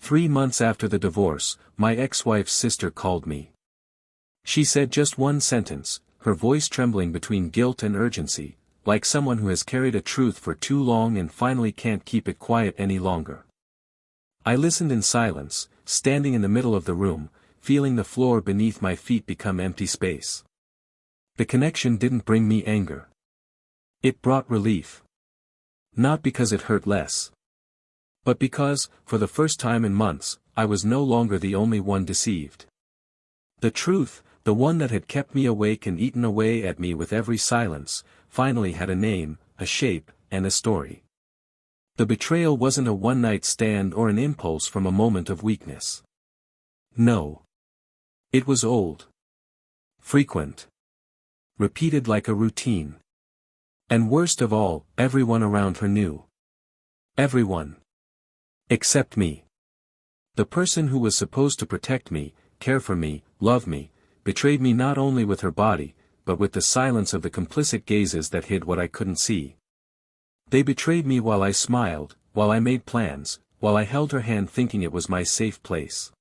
3 months after the divorce, my ex-wife's sister called me. She said just one sentence, her voice trembling between guilt and urgency, like someone who has carried a truth for too long and finally can't keep it quiet any longer. I listened in silence, standing in the middle of the room, feeling the floor beneath my feet become empty space. The connection didn't bring me anger. It brought relief. Not because it hurt less, but because, for the first time in months, I was no longer the only one deceived. The truth, the one that had kept me awake and eaten away at me with every silence, finally had a name, a shape, and a story. The betrayal wasn't a one-night stand or an impulse from a moment of weakness. No. It was old. Frequent. Repeated like a routine. And worst of all, everyone around her knew. Everyone. Except me. The person who was supposed to protect me, care for me, love me, betrayed me not only with her body, but with the silence of the complicit gazes that hid what I couldn't see. They betrayed me while I smiled, while I made plans, while I held her hand thinking it was my safe place.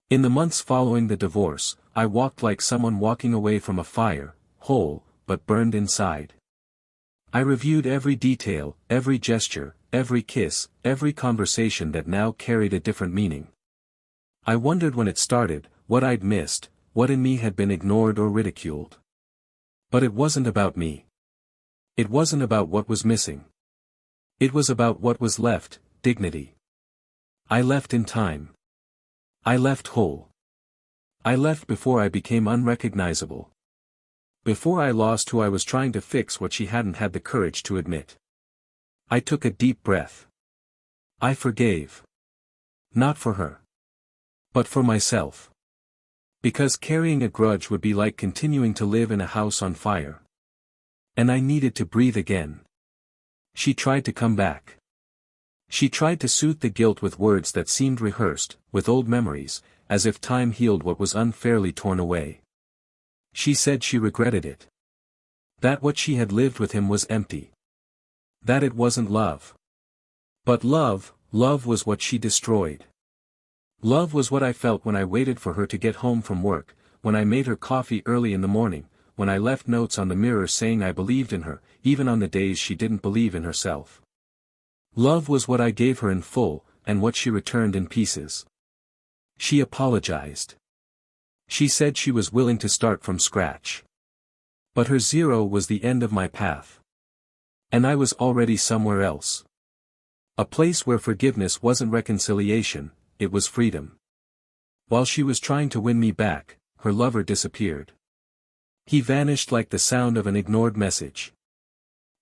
In the months following the divorce, I walked like someone walking away from a fire, whole, but burned inside. I reviewed every detail, every gesture, every kiss, every conversation that now carried a different meaning. I wondered when it started, what I'd missed, what in me had been ignored or ridiculed. But it wasn't about me. It wasn't about what was missing. It was about what was left, dignity. I left in time. I left whole. I left before I became unrecognizable. Before I lost who I was trying to fix what she hadn't had the courage to admit. I took a deep breath. I forgave. Not for her. But for myself. Because carrying a grudge would be like continuing to live in a house on fire. And I needed to breathe again. She tried to come back. She tried to soothe the guilt with words that seemed rehearsed, with old memories, as if time healed what was unfairly torn away. She said she regretted it. That what she had lived with him was empty. That it wasn't love. But love was what she destroyed. Love was what I felt when I waited for her to get home from work, when I made her coffee early in the morning, when I left notes on the mirror saying I believed in her, even on the days she didn't believe in herself. Love was what I gave her in full, and what she returned in pieces. She apologized. She said she was willing to start from scratch. But her zero was the end of my path. And I was already somewhere else. A place where forgiveness wasn't reconciliation, it was freedom. While she was trying to win me back, her lover disappeared. He vanished like the sound of an ignored message.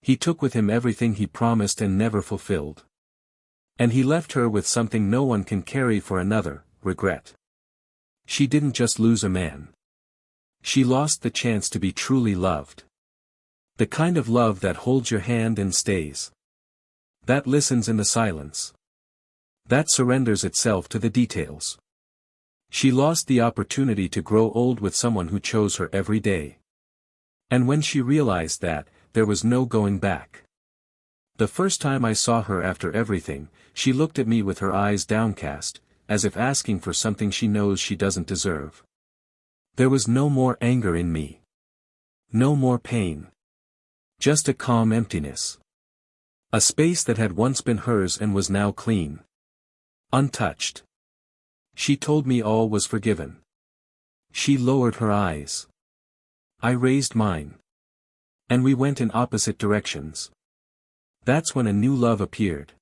He took with him everything he promised and never fulfilled. And he left her with something no one can carry for another, regret. She didn't just lose a man. She lost the chance to be truly loved. The kind of love that holds your hand and stays. That listens in the silence. That surrenders itself to the details. She lost the opportunity to grow old with someone who chose her every day. And when she realized that, there was no going back. The first time I saw her after everything, she looked at me with her eyes downcast, as if asking for something she knows she doesn't deserve. There was no more anger in me. No more pain. Just a calm emptiness. A space that had once been hers and was now clean. Untouched. She told me all was forgiven. She lowered her eyes. I raised mine. And we went in opposite directions. That's when a new love appeared.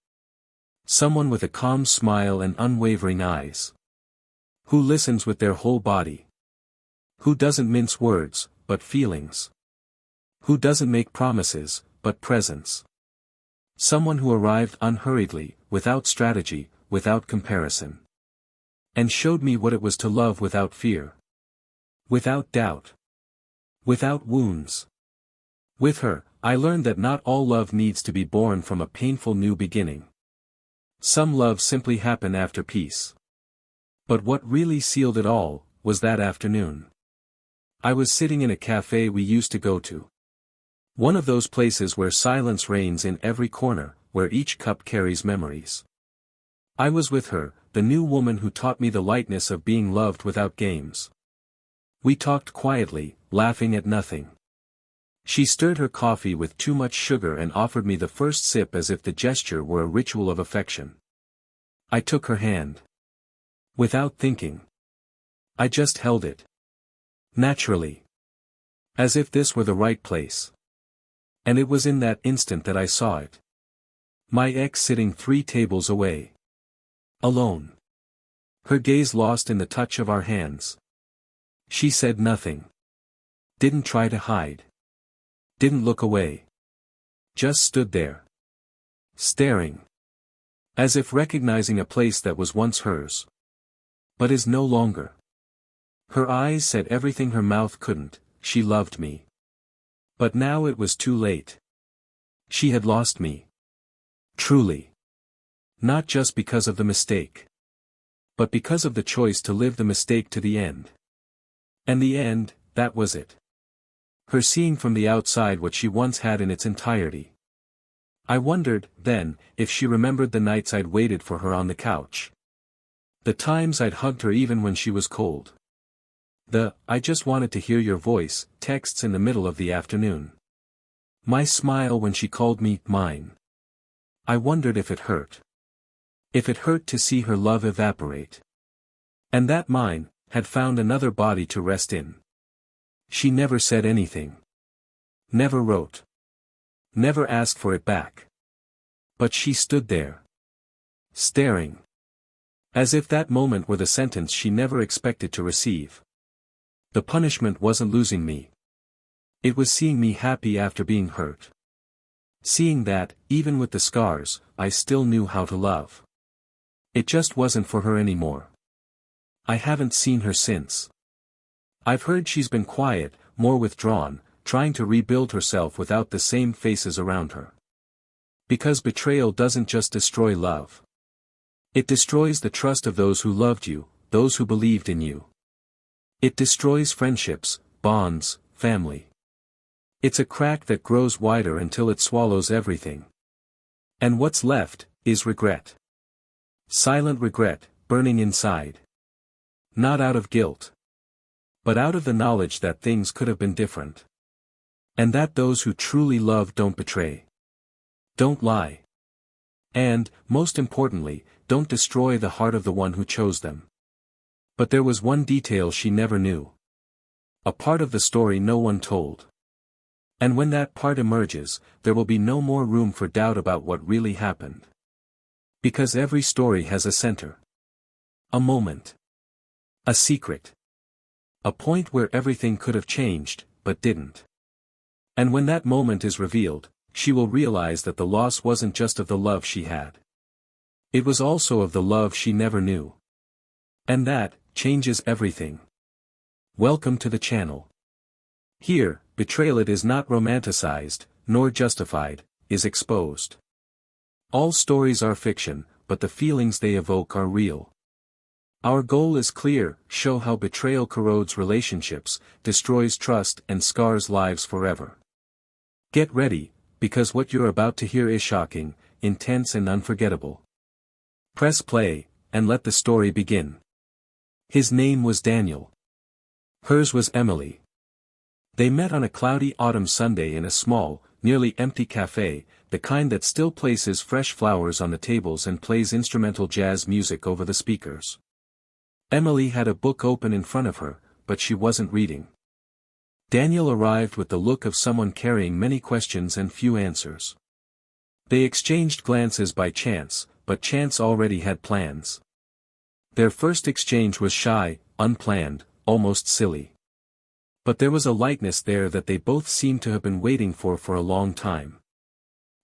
Someone with a calm smile and unwavering eyes. Who listens with their whole body. Who doesn't mince words, but feelings. Who doesn't make promises, but presence. Someone who arrived unhurriedly, without strategy, without comparison. And showed me what it was to love without fear. Without doubt. Without wounds. With her, I learned that not all love needs to be born from a painful new beginning. Some love simply happen after peace. But what really sealed it all, was that afternoon. I was sitting in a cafe we used to go to. One of those places where silence reigns in every corner, where each cup carries memories. I was with her, the new woman who taught me the lightness of being loved without games. We talked quietly, laughing at nothing. She stirred her coffee with too much sugar and offered me the first sip as if the gesture were a ritual of affection. I took her hand. Without thinking. I just held it. Naturally. As if this were the right place. And it was in that instant that I saw it. My ex sitting 3 tables away. Alone. Her gaze lost in the touch of our hands. She said nothing. Didn't try to hide. Didn't look away. Just stood there. Staring. As if recognizing a place that was once hers. But is no longer. Her eyes said everything her mouth couldn't, she loved me. But now it was too late. She had lost me. Truly. Not just because of the mistake. But because of the choice to live the mistake to the end. And the end, that was it. Her seeing from the outside what she once had in its entirety. I wondered, then, if she remembered the nights I'd waited for her on the couch. The times I'd hugged her even when she was cold. The, "I just wanted to hear your voice," texts in the middle of the afternoon. My smile when she called me mine. I wondered if it hurt. If it hurt to see her love evaporate. And that mine had found another body to rest in. She never said anything. Never wrote. Never asked for it back. But she stood there. Staring. As if that moment were the sentence she never expected to receive. The punishment wasn't losing me. It was seeing me happy after being hurt. Seeing that, even with the scars, I still knew how to love. It just wasn't for her anymore. I haven't seen her since. I've heard she's been quiet, more withdrawn, trying to rebuild herself without the same faces around her. Because betrayal doesn't just destroy love. It destroys the trust of those who loved you, those who believed in you. It destroys friendships, bonds, family. It's a crack that grows wider until it swallows everything. And what's left, is regret. Silent regret, burning inside. Not out of guilt. But out of the knowledge that things could have been different. And that those who truly love don't betray. Don't lie. And, most importantly, don't destroy the heart of the one who chose them. But there was one detail she never knew. A part of the story no one told. And when that part emerges, there will be no more room for doubt about what really happened. Because every story has a center. A moment. A secret. A point where everything could have changed, but didn't. And when that moment is revealed, she will realize that the loss wasn't just of the love she had. It was also of the love she never knew. And that changes everything. Welcome to the channel. Here, betrayal it is not romanticized, nor justified, is exposed. All stories are fiction, but the feelings they evoke are real. Our goal is clear: show how betrayal corrodes relationships, destroys trust and scars lives forever. Get ready, because what you're about to hear is shocking, intense and unforgettable. Press play, and let the story begin. His name was Daniel. Hers was Emily. They met on a cloudy autumn Sunday in a small, nearly empty cafe, the kind that still places fresh flowers on the tables and plays instrumental jazz music over the speakers. Emily had a book open in front of her, but she wasn't reading. Daniel arrived with the look of someone carrying many questions and few answers. They exchanged glances by chance, but chance already had plans. Their first exchange was shy, unplanned, almost silly. But there was a lightness there that they both seemed to have been waiting for a long time.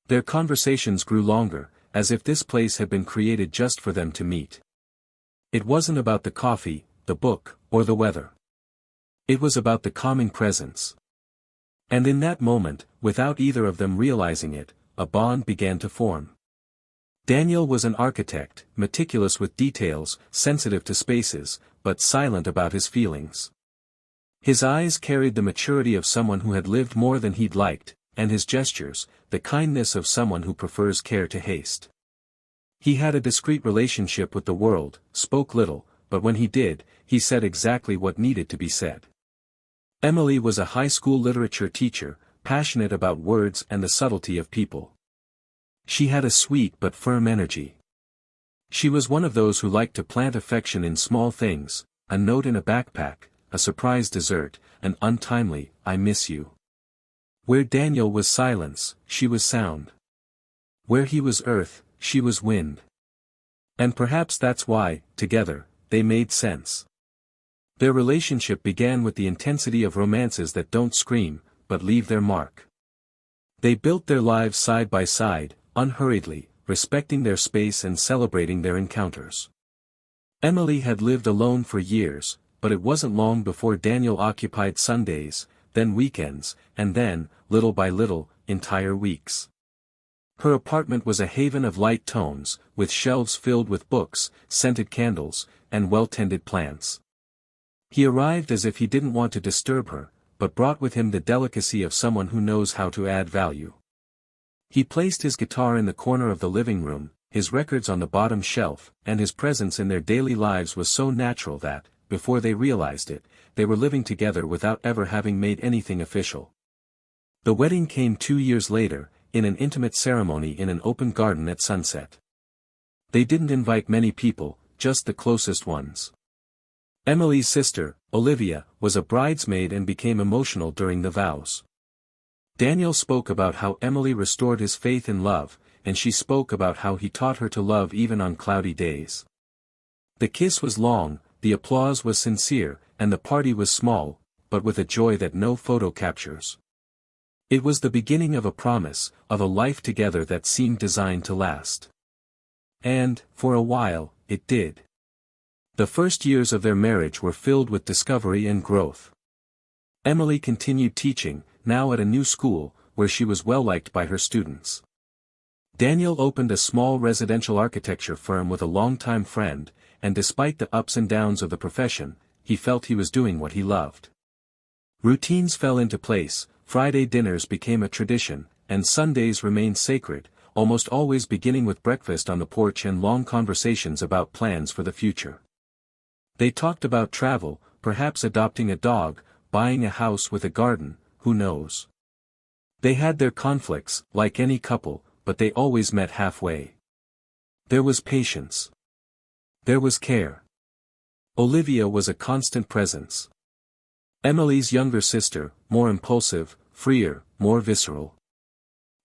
Their conversations grew longer, as if this place had been created just for them to meet. It wasn't about the coffee, the book, or the weather. It was about the calming presence. And in that moment, without either of them realizing it, a bond began to form. Daniel was an architect, meticulous with details, sensitive to spaces, but silent about his feelings. His eyes carried the maturity of someone who had lived more than he'd liked, and his gestures, the kindness of someone who prefers care to haste. He had a discreet relationship with the world, spoke little, but when he did, he said exactly what needed to be said. Emily was a high school literature teacher, passionate about words and the subtlety of people. She had a sweet but firm energy. She was one of those who liked to plant affection in small things, a note in a backpack, a surprise dessert, an untimely, "I miss you." Where Daniel was silence, she was sound. Where he was earth, she was wind. And perhaps that's why, together, they made sense. Their relationship began with the intensity of romances that don't scream, but leave their mark. They built their lives side by side, unhurriedly, respecting their space and celebrating their encounters. Emily had lived alone for years, but it wasn't long before Daniel occupied Sundays, then weekends, and then, little by little, entire weeks. Her apartment was a haven of light tones, with shelves filled with books, scented candles, and well-tended plants. He arrived as if he didn't want to disturb her, but brought with him the delicacy of someone who knows how to add value. He placed his guitar in the corner of the living room, his records on the bottom shelf, and his presence in their daily lives was so natural that, before they realized it, they were living together without ever having made anything official. The wedding came 2 years later, in an intimate ceremony in an open garden at sunset. They didn't invite many people, just the closest ones. Emily's sister, Olivia, was a bridesmaid and became emotional during the vows. Daniel spoke about how Emily restored his faith in love, and she spoke about how he taught her to love even on cloudy days. The kiss was long, the applause was sincere, and the party was small, but with a joy that no photo captures. It was the beginning of a promise, of a life together that seemed designed to last. And, for a while, it did. The first years of their marriage were filled with discovery and growth. Emily continued teaching, now at a new school, where she was well liked by her students. Daniel opened a small residential architecture firm with a longtime friend, and despite the ups and downs of the profession, he felt he was doing what he loved. Routines fell into place, Friday dinners became a tradition, and Sundays remained sacred, almost always beginning with breakfast on the porch and long conversations about plans for the future. They talked about travel, perhaps adopting a dog, buying a house with a garden, who knows. They had their conflicts, like any couple, but they always met halfway. There was patience. There was care. Olivia was a constant presence. Emily's younger sister, more impulsive, freer, more visceral.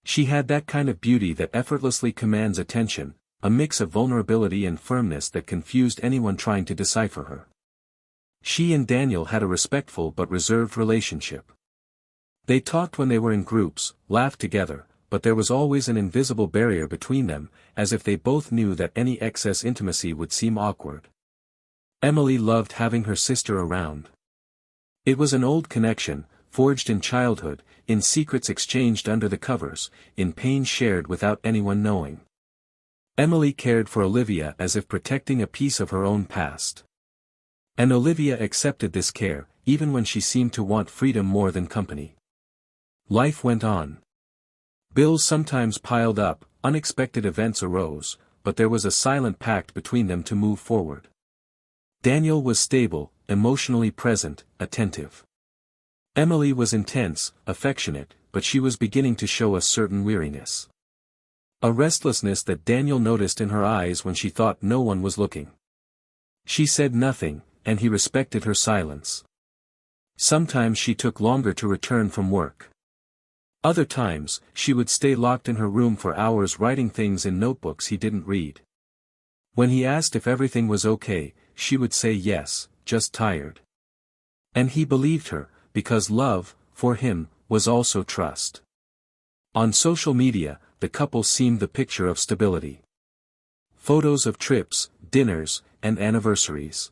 She had that kind of beauty that effortlessly commands attention, a mix of vulnerability and firmness that confused anyone trying to decipher her. She and Daniel had a respectful but reserved relationship. They talked when they were in groups, laughed together, but there was always an invisible barrier between them, as if they both knew that any excess intimacy would seem awkward. Emily loved having her sister around. It was an old connection, forged in childhood, in secrets exchanged under the covers, in pain shared without anyone knowing. Emily cared for Olivia as if protecting a piece of her own past. And Olivia accepted this care, even when she seemed to want freedom more than company. Life went on. Bills sometimes piled up, unexpected events arose, but there was a silent pact between them to move forward. Daniel was stable, emotionally present, attentive. Emily was intense, affectionate, but she was beginning to show a certain weariness. A restlessness that Daniel noticed in her eyes when she thought no one was looking. She said nothing, and he respected her silence. Sometimes she took longer to return from work. Other times, she would stay locked in her room for hours writing things in notebooks he didn't read. When he asked if everything was okay, she would say yes, just tired. And he believed her, because love, for him, was also trust. On social media, the couple seemed the picture of stability. Photos of trips, dinners, and anniversaries.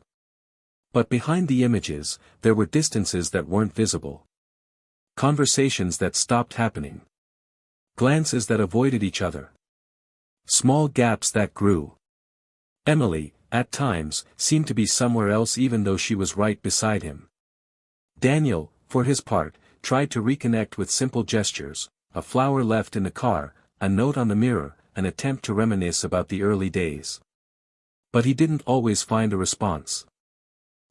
But behind the images, there were distances that weren't visible. Conversations that stopped happening. Glances that avoided each other. Small gaps that grew. Emily, at times, seemed to be somewhere else even though she was right beside him. Daniel, for his part, tried to reconnect with simple gestures, a flower left in the car, a note on the mirror, an attempt to reminisce about the early days. But he didn't always find a response.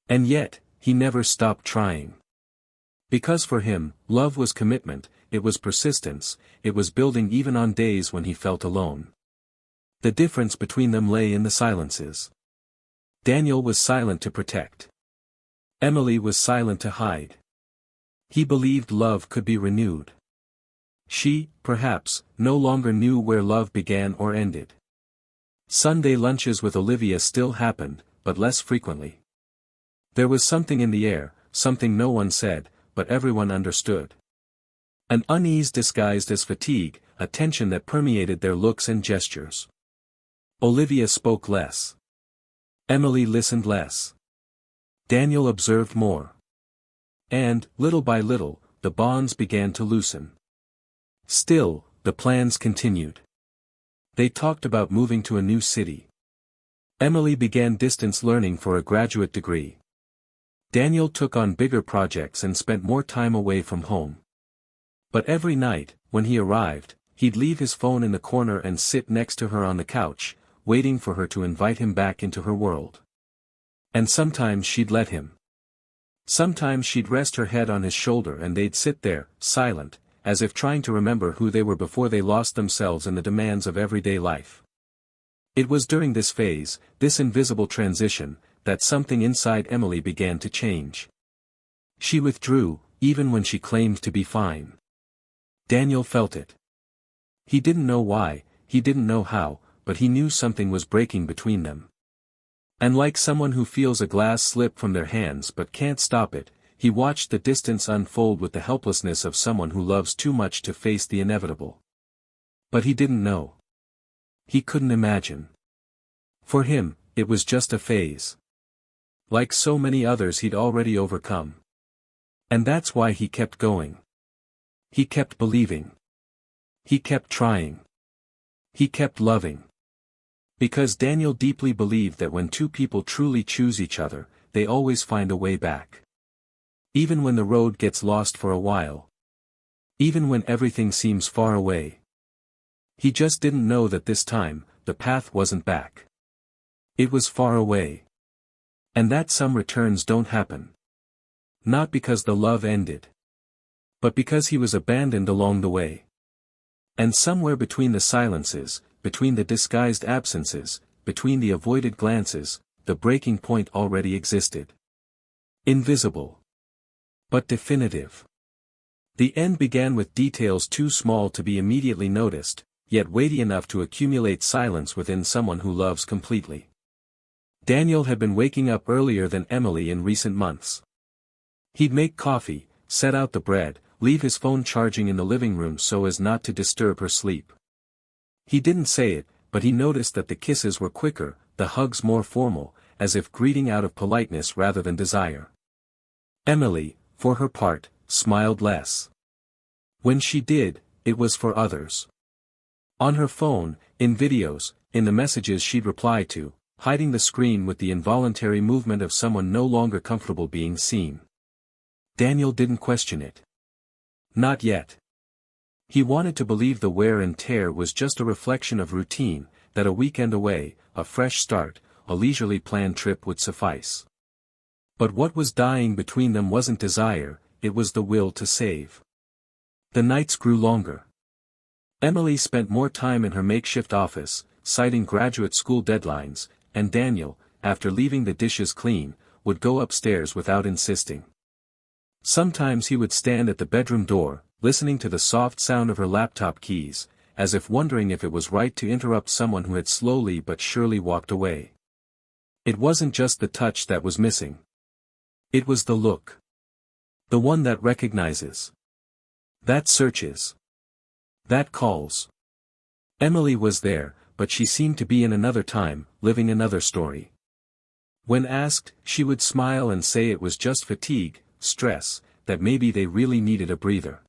And yet, he never stopped trying. Because for him, love was commitment, it was persistence, it was building even on days when he felt alone. The difference between them lay in the silences. Daniel was silent to protect. Emily was silent to hide. He believed love could be renewed. She, perhaps, no longer knew where love began or ended. Sunday lunches with Olivia still happened, but less frequently. There was something in the air, something no one said, but everyone understood. An unease disguised as fatigue, a tension that permeated their looks and gestures. Olivia spoke less. Emily listened less. Daniel observed more. And, little by little, the bonds began to loosen. Still, the plans continued. They talked about moving to a new city. Emily began distance learning for a graduate degree. Daniel took on bigger projects and spent more time away from home. But every night, when he arrived, he'd leave his phone in the corner and sit next to her on the couch, waiting for her to invite him back into her world. And sometimes she'd let him. Sometimes she'd rest her head on his shoulder and they'd sit there, silent, as if trying to remember who they were before they lost themselves in the demands of everyday life. It was during this phase, this invisible transition, that something inside Emily began to change. She withdrew, even when she claimed to be fine. Daniel felt it. He didn't know why, he didn't know how, but he knew something was breaking between them. And like someone who feels a glass slip from their hands but can't stop it, he watched the distance unfold with the helplessness of someone who loves too much to face the inevitable. But he didn't know. He couldn't imagine. For him, it was just a phase. Like so many others he'd already overcome. And that's why he kept going. He kept believing. He kept trying. He kept loving. Because Daniel deeply believed that when two people truly choose each other, they always find a way back. Even when the road gets lost for a while. Even when everything seems far away. He just didn't know that this time, the path wasn't back. It was far away. And that some returns don't happen. Not because the love ended. But because he was abandoned along the way. And somewhere between the silences, between the disguised absences, between the avoided glances, the breaking point already existed. Invisible. But definitive. The end began with details too small to be immediately noticed, yet weighty enough to accumulate silence within someone who loves completely. Daniel had been waking up earlier than Emily in recent months. He'd make coffee, set out the bread, leave his phone charging in the living room so as not to disturb her sleep. He didn't say it, but he noticed that the kisses were quicker, the hugs more formal, as if greeting out of politeness rather than desire. Emily, for her part, smiled less. When she did, it was for others. On her phone, in videos, in the messages she'd reply to, hiding the screen with the involuntary movement of someone no longer comfortable being seen. Daniel didn't question it. Not yet. He wanted to believe the wear and tear was just a reflection of routine, that a weekend away, a fresh start, a leisurely planned trip would suffice. But what was dying between them wasn't desire, it was the will to save. The nights grew longer. Emily spent more time in her makeshift office, citing graduate school deadlines, and Daniel, after leaving the dishes clean, would go upstairs without insisting. Sometimes he would stand at the bedroom door, listening to the soft sound of her laptop keys, as if wondering if it was right to interrupt someone who had slowly but surely walked away. It wasn't just the touch that was missing. It was the look. The one that recognizes. That searches. That calls. Emily was there, but she seemed to be in another time, living another story. When asked, she would smile and say it was just fatigue, stress, that maybe they really needed a breather.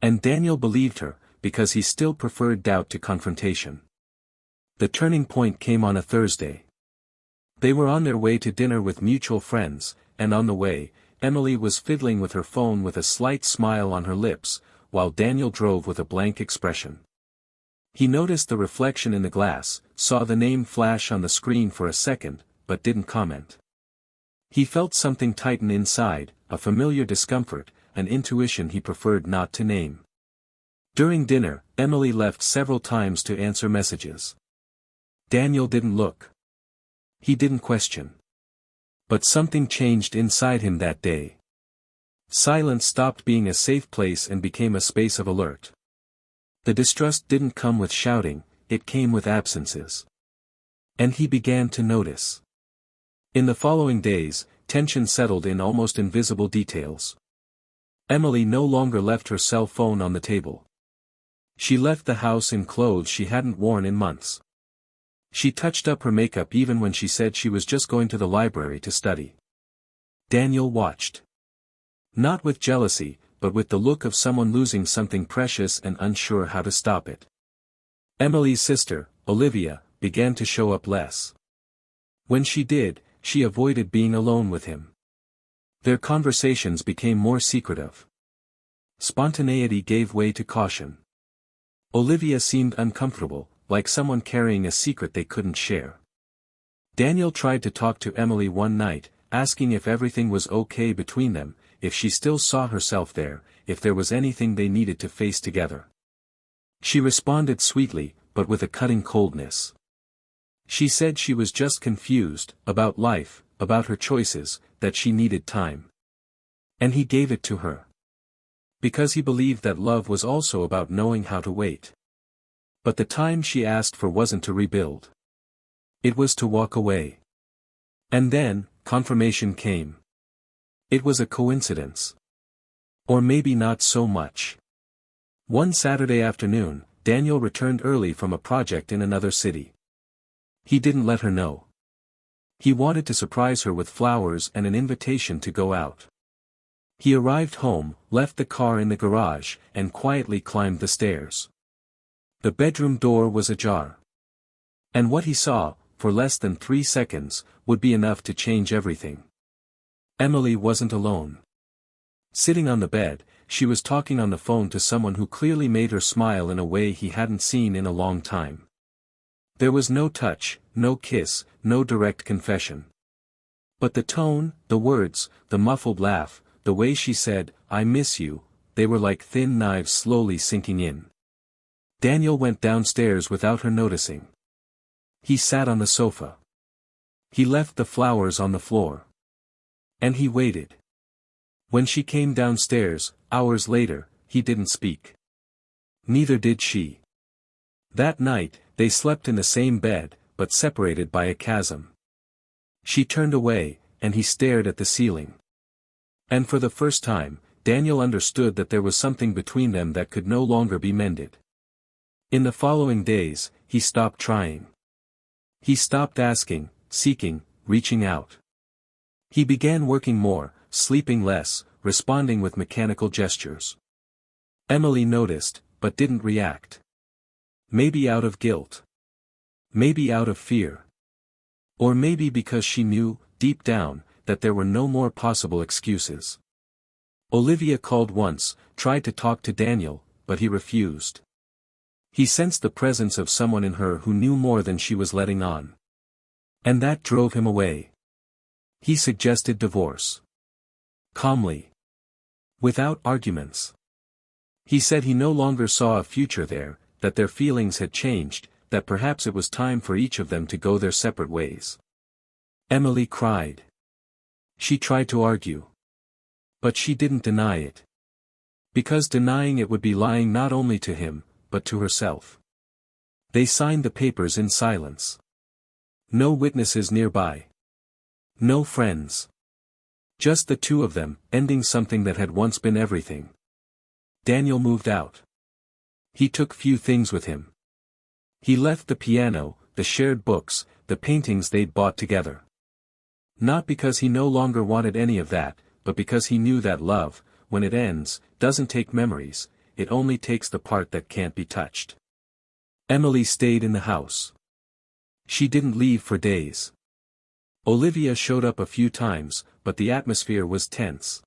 And Daniel believed her, because he still preferred doubt to confrontation. The turning point came on a Thursday. They were on their way to dinner with mutual friends, and on the way, Emily was fiddling with her phone with a slight smile on her lips, while Daniel drove with a blank expression. He noticed the reflection in the glass, saw the name flash on the screen for a second, but didn't comment. He felt something tighten inside, a familiar discomfort, an intuition he preferred not to name. During dinner, Emily left several times to answer messages. Daniel didn't look. He didn't question. But something changed inside him that day. Silence stopped being a safe place and became a space of alert. The distrust didn't come with shouting, it came with absences. And he began to notice. In the following days, tension settled in almost invisible details. Emily no longer left her cell phone on the table. She left the house in clothes she hadn't worn in months. She touched up her makeup even when she said she was just going to the library to study. Daniel watched. Not with jealousy, but with the look of someone losing something precious and unsure how to stop it. Emily's sister, Olivia, began to show up less. When she did, she avoided being alone with him. Their conversations became more secretive. Spontaneity gave way to caution. Olivia seemed uncomfortable, like someone carrying a secret they couldn't share. Daniel tried to talk to Emily one night, asking if everything was okay between them, if she still saw herself there, if there was anything they needed to face together. She responded sweetly, but with a cutting coldness. She said she was just confused, about life, about her choices, that she needed time. And he gave it to her. Because he believed that love was also about knowing how to wait. But the time she asked for wasn't to rebuild. It was to walk away. And then, confirmation came. It was a coincidence. Or maybe not so much. One Saturday afternoon, Daniel returned early from a project in another city. He didn't let her know. He wanted to surprise her with flowers and an invitation to go out. He arrived home, left the car in the garage, and quietly climbed the stairs. The bedroom door was ajar. And what he saw, for less than 3 seconds, would be enough to change everything. Emily wasn't alone. Sitting on the bed, she was talking on the phone to someone who clearly made her smile in a way he hadn't seen in a long time. There was no touch, no kiss, no direct confession. But the tone, the words, the muffled laugh, the way she said, "I miss you," they were like thin knives slowly sinking in. Daniel went downstairs without her noticing. He sat on the sofa. He left the flowers on the floor. And he waited. When she came downstairs, hours later, he didn't speak. Neither did she. That night, they slept in the same bed, but separated by a chasm. She turned away, and he stared at the ceiling. And for the first time, Daniel understood that there was something between them that could no longer be mended. In the following days, he stopped trying. He stopped asking, seeking, reaching out. He began working more, sleeping less, responding with mechanical gestures. Emily noticed, but didn't react. Maybe out of guilt. Maybe out of fear. Or maybe because she knew, deep down, that there were no more possible excuses. Olivia called once, tried to talk to Daniel, but he refused. He sensed the presence of someone in her who knew more than she was letting on. And that drove him away. He suggested divorce. Calmly. Without arguments. He said he no longer saw a future there, that their feelings had changed, that perhaps it was time for each of them to go their separate ways. Emily cried. She tried to argue. But she didn't deny it. Because denying it would be lying not only to him, but to herself. They signed the papers in silence. No witnesses nearby. No friends. Just the two of them, ending something that had once been everything. Daniel moved out. He took few things with him. He left the piano, the shared books, the paintings they'd bought together. Not because he no longer wanted any of that, but because he knew that love, when it ends, doesn't take memories, it only takes the part that can't be touched. Emily stayed in the house. She didn't leave for days. Olivia showed up a few times, but the atmosphere was tense.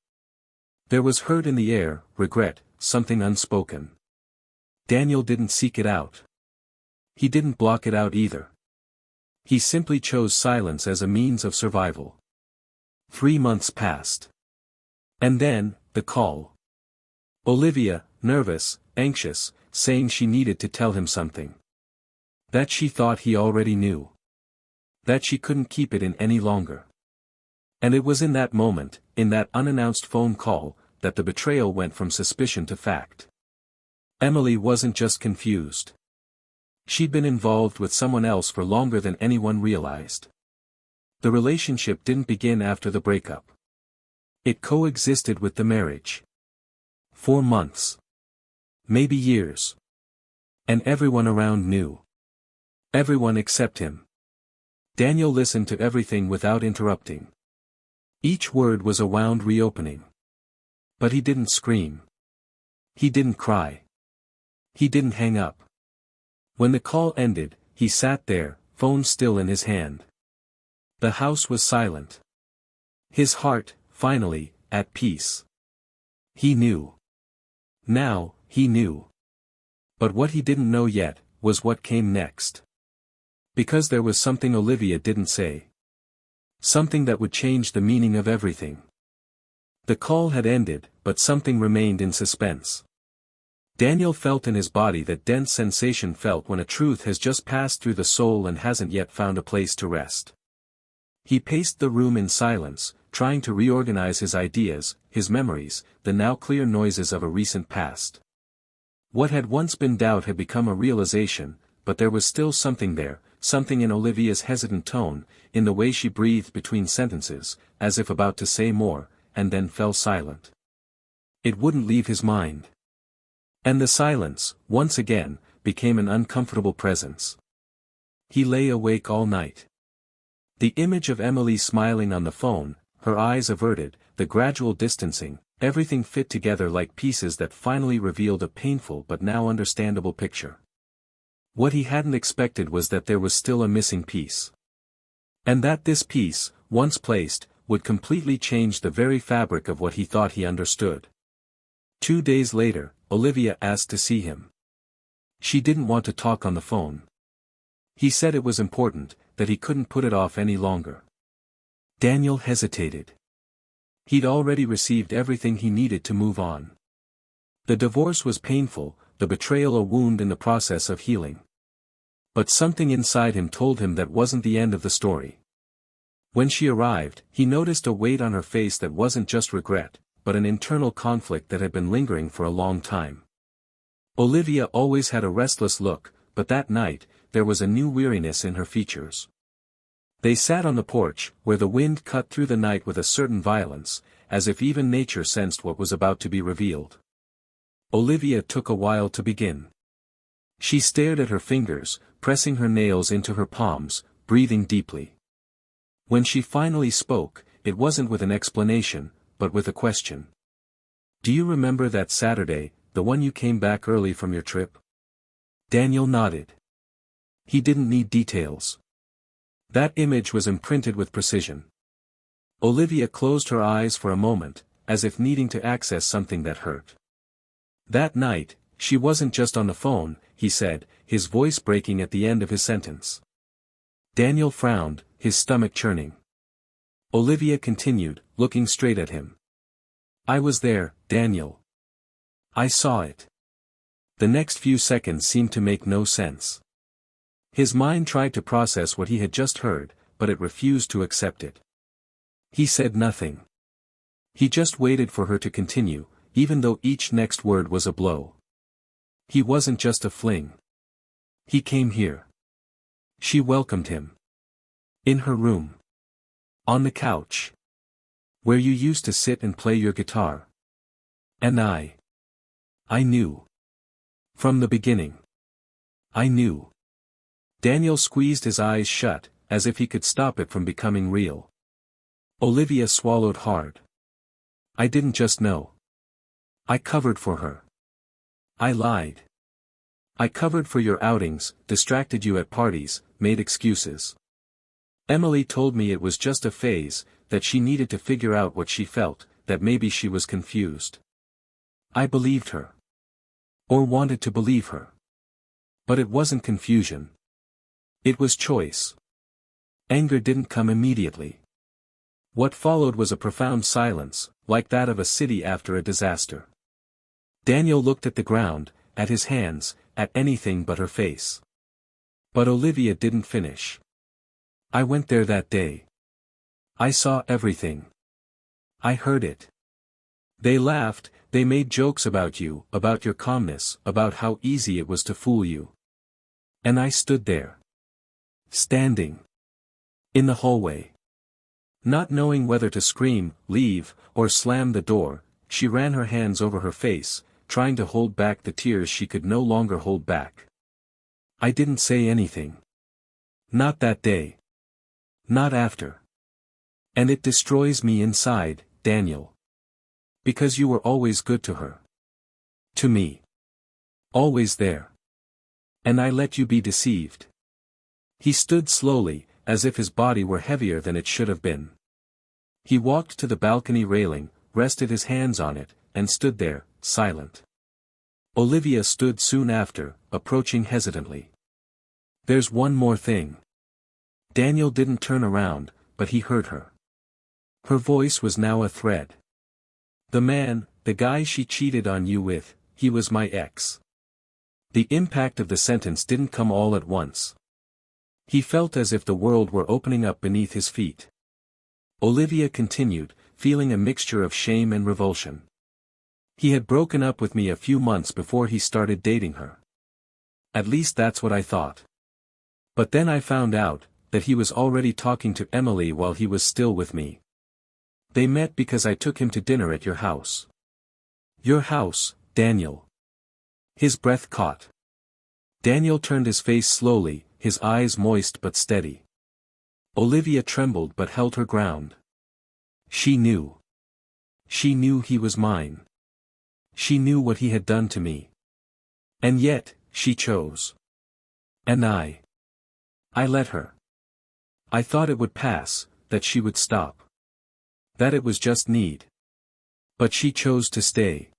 There was hurt in the air, regret, something unspoken. Daniel didn't seek it out. He didn't block it out either. He simply chose silence as a means of survival. 3 months passed. And then, the call. Olivia, nervous, anxious, saying she needed to tell him something. That she thought he already knew. That she couldn't keep it in any longer. And it was in that moment, in that unannounced phone call, that the betrayal went from suspicion to fact. Emily wasn't just confused. She'd been involved with someone else for longer than anyone realized. The relationship didn't begin after the breakup. It coexisted with the marriage. 4 months. Maybe years. And everyone around knew. Everyone except him. Daniel listened to everything without interrupting. Each word was a wound reopening. But he didn't scream. He didn't cry. He didn't hang up. When the call ended, he sat there, phone still in his hand. The house was silent. His heart, finally, at peace. He knew. Now, he knew. But what he didn't know yet, was what came next. Because there was something Olivia didn't say. Something that would change the meaning of everything. The call had ended, but something remained in suspense. Daniel felt in his body that dense sensation felt when a truth has just passed through the soul and hasn't yet found a place to rest. He paced the room in silence, trying to reorganize his ideas, his memories, the now clear noises of a recent past. What had once been doubt had become a realization, but there was still something there, something in Olivia's hesitant tone, in the way she breathed between sentences, as if about to say more, and then fell silent. It wouldn't leave his mind. And the silence, once again, became an uncomfortable presence. He lay awake all night. The image of Emily smiling on the phone, her eyes averted, the gradual distancing, everything fit together like pieces that finally revealed a painful but now understandable picture. What he hadn't expected was that there was still a missing piece. And that this piece, once placed, would completely change the very fabric of what he thought he understood. 2 days later, Olivia asked to see him. She didn't want to talk on the phone. He said it was important, that he couldn't put it off any longer. Daniel hesitated. He'd already received everything he needed to move on. The divorce was painful, the betrayal a wound in the process of healing. But something inside him told him that wasn't the end of the story. When she arrived, he noticed a weight on her face that wasn't just regret, but an internal conflict that had been lingering for a long time. Olivia always had a restless look, but that night, there was a new weariness in her features. They sat on the porch, where the wind cut through the night with a certain violence, as if even nature sensed what was about to be revealed. Olivia took a while to begin. She stared at her fingers, pressing her nails into her palms, breathing deeply. When she finally spoke, it wasn't with an explanation, but with a question. "Do you remember that Saturday, the one you came back early from your trip?" Daniel nodded. He didn't need details. That image was imprinted with precision. Olivia closed her eyes for a moment, as if needing to access something that hurt. That night, she wasn't just on the phone, he said, his voice breaking at the end of his sentence. Daniel frowned, his stomach churning. Olivia continued, looking straight at him. "I was there, Daniel. I saw it." The next few seconds seemed to make no sense. His mind tried to process what he had just heard, but it refused to accept it. He said nothing. He just waited for her to continue, even though each next word was a blow. He wasn't just a fling. He came here. She welcomed him. In her room. On the couch. Where you used to sit and play your guitar. And I knew. From the beginning. I knew. Daniel squeezed his eyes shut, as if he could stop it from becoming real. Olivia swallowed hard. "I didn't just know. I covered for her. I lied. I covered for your outings, distracted you at parties, made excuses. Emily told me it was just a phase, that she needed to figure out what she felt, that maybe she was confused. I believed her. Or wanted to believe her. But it wasn't confusion. It was choice. Anger didn't come immediately. What followed was a profound silence, like that of a city after a disaster. Daniel looked at the ground, at his hands, at anything but her face. But Olivia didn't finish. I went there that day. I saw everything. I heard it. They laughed, they made jokes about you, about your calmness, about how easy it was to fool you. And I stood there. Standing. In the hallway. Not knowing whether to scream, leave, or slam the door, she ran her hands over her face, trying to hold back the tears she could no longer hold back. I didn't say anything. Not that day. Not after. And it destroys me inside, Daniel. Because you were always good to her. To me. Always there. And I let you be deceived. He stood slowly, as if his body were heavier than it should have been. He walked to the balcony railing, rested his hands on it, and stood there, silent. Olivia stood soon after, approaching hesitantly. There's one more thing. Daniel didn't turn around, but he heard her. Her voice was now a thread. The man, the guy she cheated on you with, he was my ex. The impact of the sentence didn't come all at once. He felt as if the world were opening up beneath his feet. Olivia continued, feeling a mixture of shame and revulsion. He had broken up with me a few months before he started dating her. At least that's what I thought. But then I found out that he was already talking to Emily while he was still with me. They met because I took him to dinner at your house. Your house, Daniel. His breath caught. Daniel turned his face slowly, his eyes moist but steady. Olivia trembled but held her ground. She knew. She knew he was mine. She knew what he had done to me. And yet, she chose. And I let her. I thought it would pass, that she would stop. That it was just need. But she chose to stay.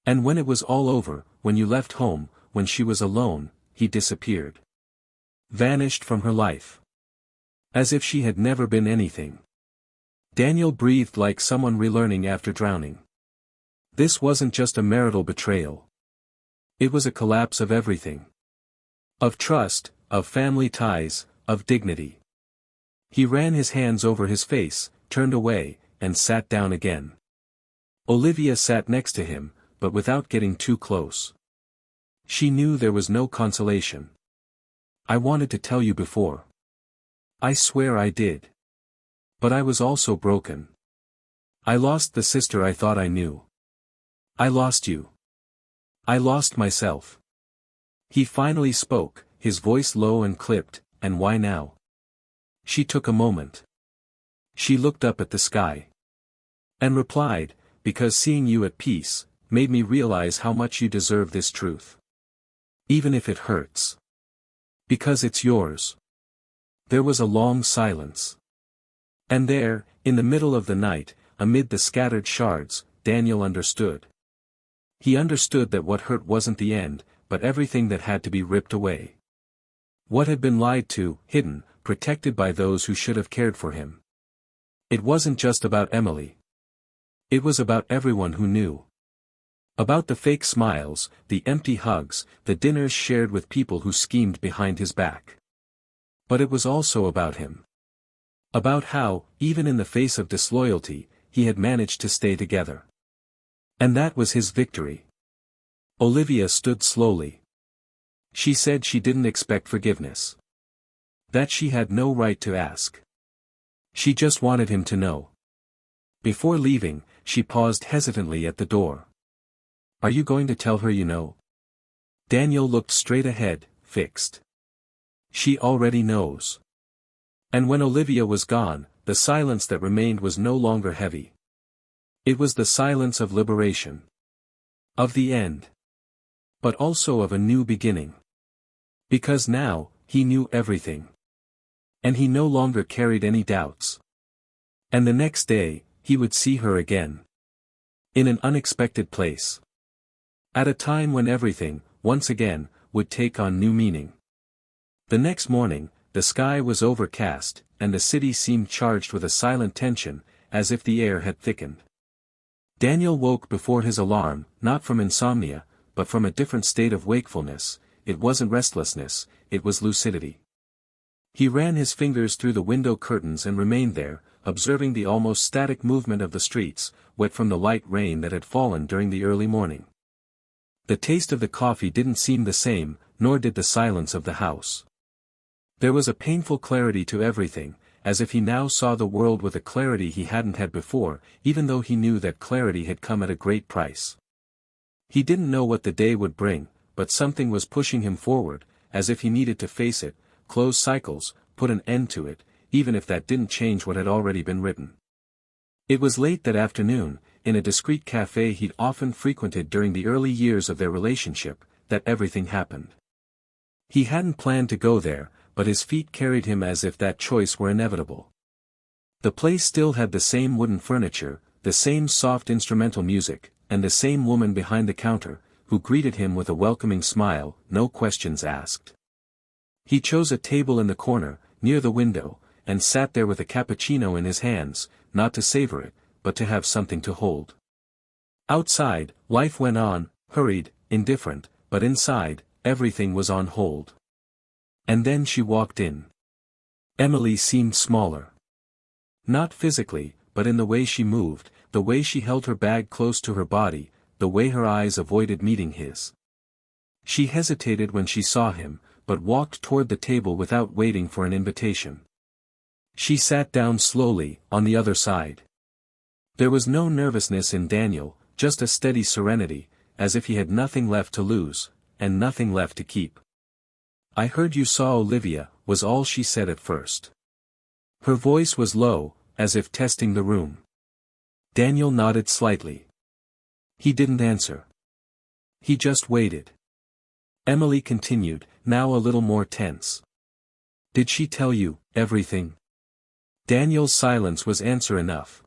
And when it was all over, when you left home, when she was alone, he disappeared. Vanished from her life. As if she had never been anything. Daniel breathed like someone relearning after drowning. This wasn't just a marital betrayal. It was a collapse of everything. Of trust, of family ties, of dignity. He ran his hands over his face, turned away, and sat down again. Olivia sat next to him, but without getting too close. She knew there was no consolation. I wanted to tell you before. I swear I did. But I was also broken. I lost the sister I thought I knew. I lost you. I lost myself. He finally spoke, his voice low and clipped, and why now? She took a moment. She looked up at the sky. And replied, because seeing you at peace, made me realize how much you deserve this truth. Even if it hurts. Because it's yours. There was a long silence. And there, in the middle of the night, amid the scattered shards, Daniel understood. He understood that what hurt wasn't the end, but everything that had to be ripped away. What had been lied to, hidden, protected by those who should have cared for him. It wasn't just about Emily. It was about everyone who knew. About the fake smiles, the empty hugs, the dinners shared with people who schemed behind his back. But it was also about him. About how, even in the face of disloyalty, he had managed to stay together. And that was his victory. Olivia stood slowly. She said she didn't expect forgiveness. That she had no right to ask. She just wanted him to know. Before leaving, she paused hesitantly at the door. Are you going to tell her you know? Daniel looked straight ahead, fixed. She already knows. And when Olivia was gone, the silence that remained was no longer heavy. It was the silence of liberation. Of the end. But also of a new beginning. Because now, he knew everything. And he no longer carried any doubts. And the next day, he would see her again. In an unexpected place. At a time when everything, once again, would take on new meaning. The next morning, the sky was overcast, and the city seemed charged with a silent tension, as if the air had thickened. Daniel woke before his alarm, not from insomnia, but from a different state of wakefulness. It wasn't restlessness, it was lucidity. He ran his fingers through the window curtains and remained there, observing the almost static movement of the streets, wet from the light rain that had fallen during the early morning. The taste of the coffee didn't seem the same, nor did the silence of the house. There was a painful clarity to everything, as if he now saw the world with a clarity he hadn't had before, even though he knew that clarity had come at a great price. He didn't know what the day would bring, but something was pushing him forward, as if he needed to face it, close cycles, put an end to it, even if that didn't change what had already been written. It was late that afternoon, in a discreet cafe he'd often frequented during the early years of their relationship, that everything happened. He hadn't planned to go there, but his feet carried him as if that choice were inevitable. The place still had the same wooden furniture, the same soft instrumental music, and the same woman behind the counter, who greeted him with a welcoming smile, no questions asked. He chose a table in the corner, near the window, and sat there with a cappuccino in his hands, not to savor it, but to have something to hold. Outside, life went on, hurried, indifferent, but inside, everything was on hold. And then she walked in. Emily seemed smaller. Not physically, but in the way she moved, the way she held her bag close to her body, the way her eyes avoided meeting his. She hesitated when she saw him, but walked toward the table without waiting for an invitation. She sat down slowly, on the other side. There was no nervousness in Daniel, just a steady serenity, as if he had nothing left to lose, and nothing left to keep. "I heard you saw Olivia," was all she said at first. Her voice was low, as if testing the room. Daniel nodded slightly. He didn't answer. He just waited. Emily continued, now a little more tense. "Did she tell you everything?" Daniel's silence was answer enough.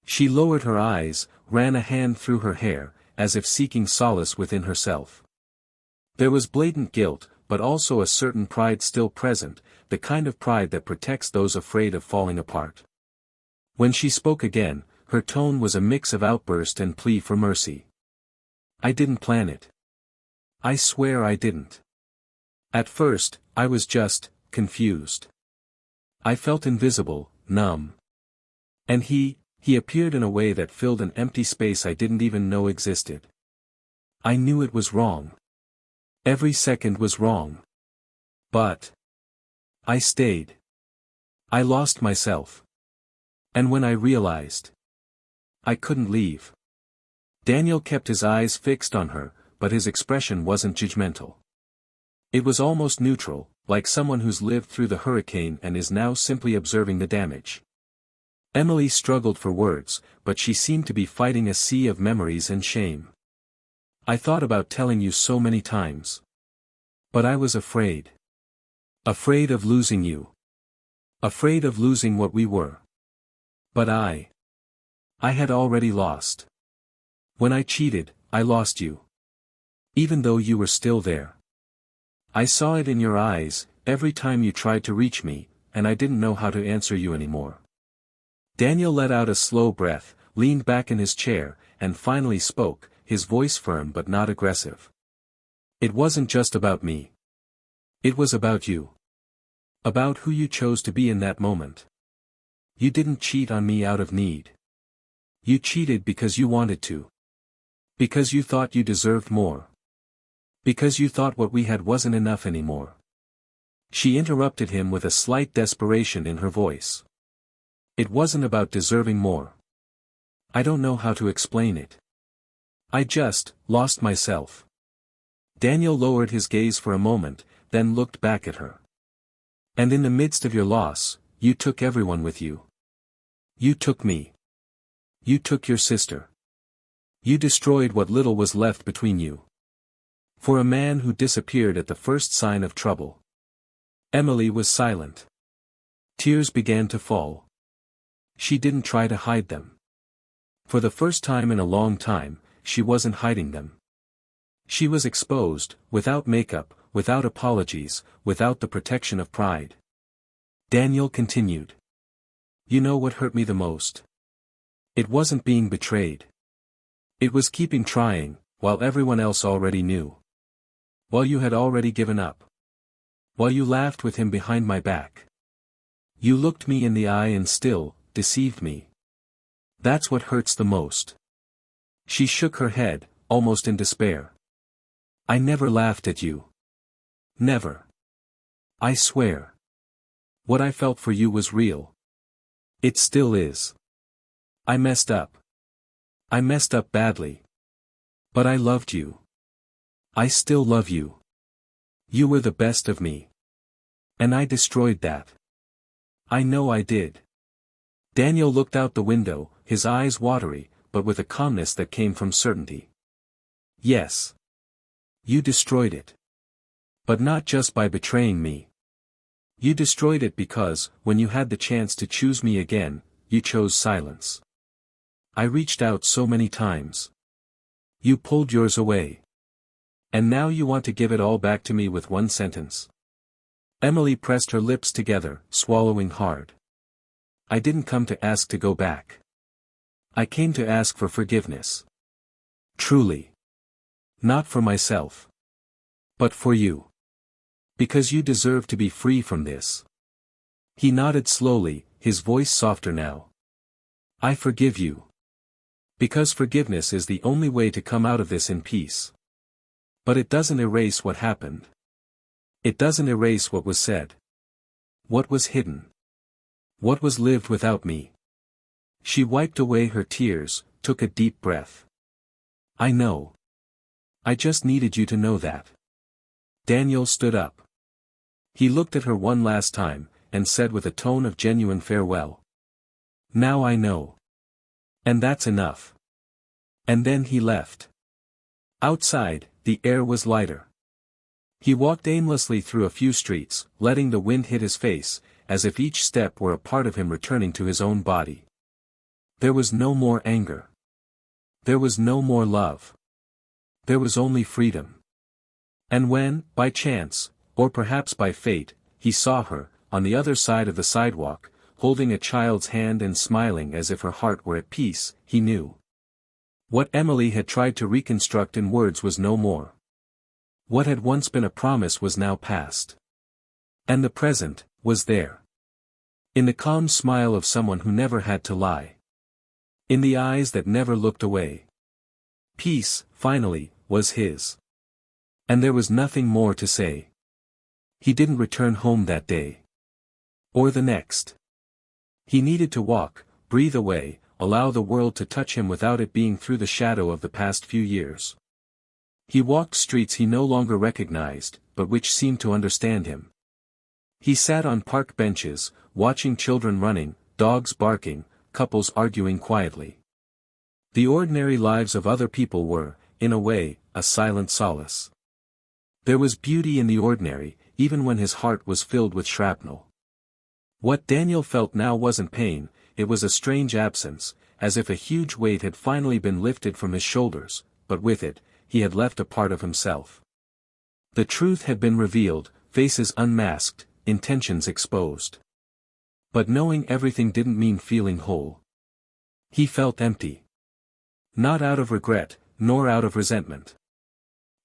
She lowered her eyes, ran a hand through her hair, as if seeking solace within herself. There was blatant guilt, but also a certain pride still present, the kind of pride that protects those afraid of falling apart. When she spoke again, her tone was a mix of outburst and plea for mercy. "I didn't plan it. I swear I didn't. At first, I was just confused. I felt invisible, numb. And he appeared in a way that filled an empty space I didn't even know existed. I knew it was wrong. Every second was wrong. But I stayed. I lost myself. And when I realized, I couldn't leave." Daniel kept his eyes fixed on her, but his expression wasn't judgmental. It was almost neutral, like someone who's lived through the hurricane and is now simply observing the damage. Emily struggled for words, but she seemed to be fighting a sea of memories and shame. "I thought about telling you so many times. But I was afraid. Afraid of losing you. Afraid of losing what we were. But I had already lost. When I cheated, I lost you. Even though you were still there. I saw it in your eyes, every time you tried to reach me, and I didn't know how to answer you anymore." Daniel let out a slow breath, leaned back in his chair, and finally spoke, his voice firm but not aggressive. "It wasn't just about me. It was about you. About who you chose to be in that moment. You didn't cheat on me out of need. You cheated because you wanted to. Because you thought you deserved more. Because you thought what we had wasn't enough anymore." She interrupted him with a slight desperation in her voice. "It wasn't about deserving more. I don't know how to explain it. I just lost myself." Daniel lowered his gaze for a moment, then looked back at her. "And in the midst of your loss, you took everyone with you. You took me. You took your sister. You destroyed what little was left between you. For a man who disappeared at the first sign of trouble." Emily was silent. Tears began to fall. She didn't try to hide them. For the first time in a long time, she wasn't hiding them. She was exposed, without makeup, without apologies, without the protection of pride. Daniel continued. You know what hurt me the most? It wasn't being betrayed. It was keeping trying, while everyone else already knew. While you had already given up. While you laughed with him behind my back. You looked me in the eye and still, deceived me. That's what hurts the most. She shook her head, almost in despair. I never laughed at you. Never. I swear. What I felt for you was real. It still is. I messed up. I messed up badly. But I loved you. I still love you. You were the best of me. And I destroyed that. I know I did. Daniel looked out the window, his eyes watery, but with a calmness that came from certainty. Yes. You destroyed it. But not just by betraying me. You destroyed it because, when you had the chance to choose me again, you chose silence. I reached out so many times. You pulled yours away. And now you want to give it all back to me with one sentence. Emily pressed her lips together, swallowing hard. I didn't come to ask to go back. I came to ask for forgiveness. Truly. Not for myself. But for you. Because you deserve to be free from this. He nodded slowly, his voice softer now. I forgive you. Because forgiveness is the only way to come out of this in peace. But it doesn't erase what happened. It doesn't erase what was said. What was hidden. What was lived without me. She wiped away her tears, took a deep breath. I know. I just needed you to know that. Daniel stood up. He looked at her one last time, and said with a tone of genuine farewell. Now I know. And that's enough. And then he left. Outside, the air was lighter. He walked aimlessly through a few streets, letting the wind hit his face, as if each step were a part of him returning to his own body. There was no more anger. There was no more love. There was only freedom. And when, by chance, or perhaps by fate, he saw her, on the other side of the sidewalk, holding a child's hand and smiling as if her heart were at peace, he knew. What Emily had tried to reconstruct in words was no more. What had once been a promise was now past. And the present was there. In the calm smile of someone who never had to lie. In the eyes that never looked away. Peace, finally, was his. And there was nothing more to say. He didn't return home that day. Or the next. He needed to walk, breathe away, allow the world to touch him without it being through the shadow of the past few years. He walked streets he no longer recognized, but which seemed to understand him. He sat on park benches, watching children running, dogs barking, couples arguing quietly. The ordinary lives of other people were, in a way, a silent solace. There was beauty in the ordinary, even when his heart was filled with shrapnel. What Daniel felt now wasn't pain, it was a strange absence, as if a huge weight had finally been lifted from his shoulders, but with it, he had left a part of himself. The truth had been revealed, faces unmasked, intentions exposed. But knowing everything didn't mean feeling whole. He felt empty. Not out of regret, nor out of resentment.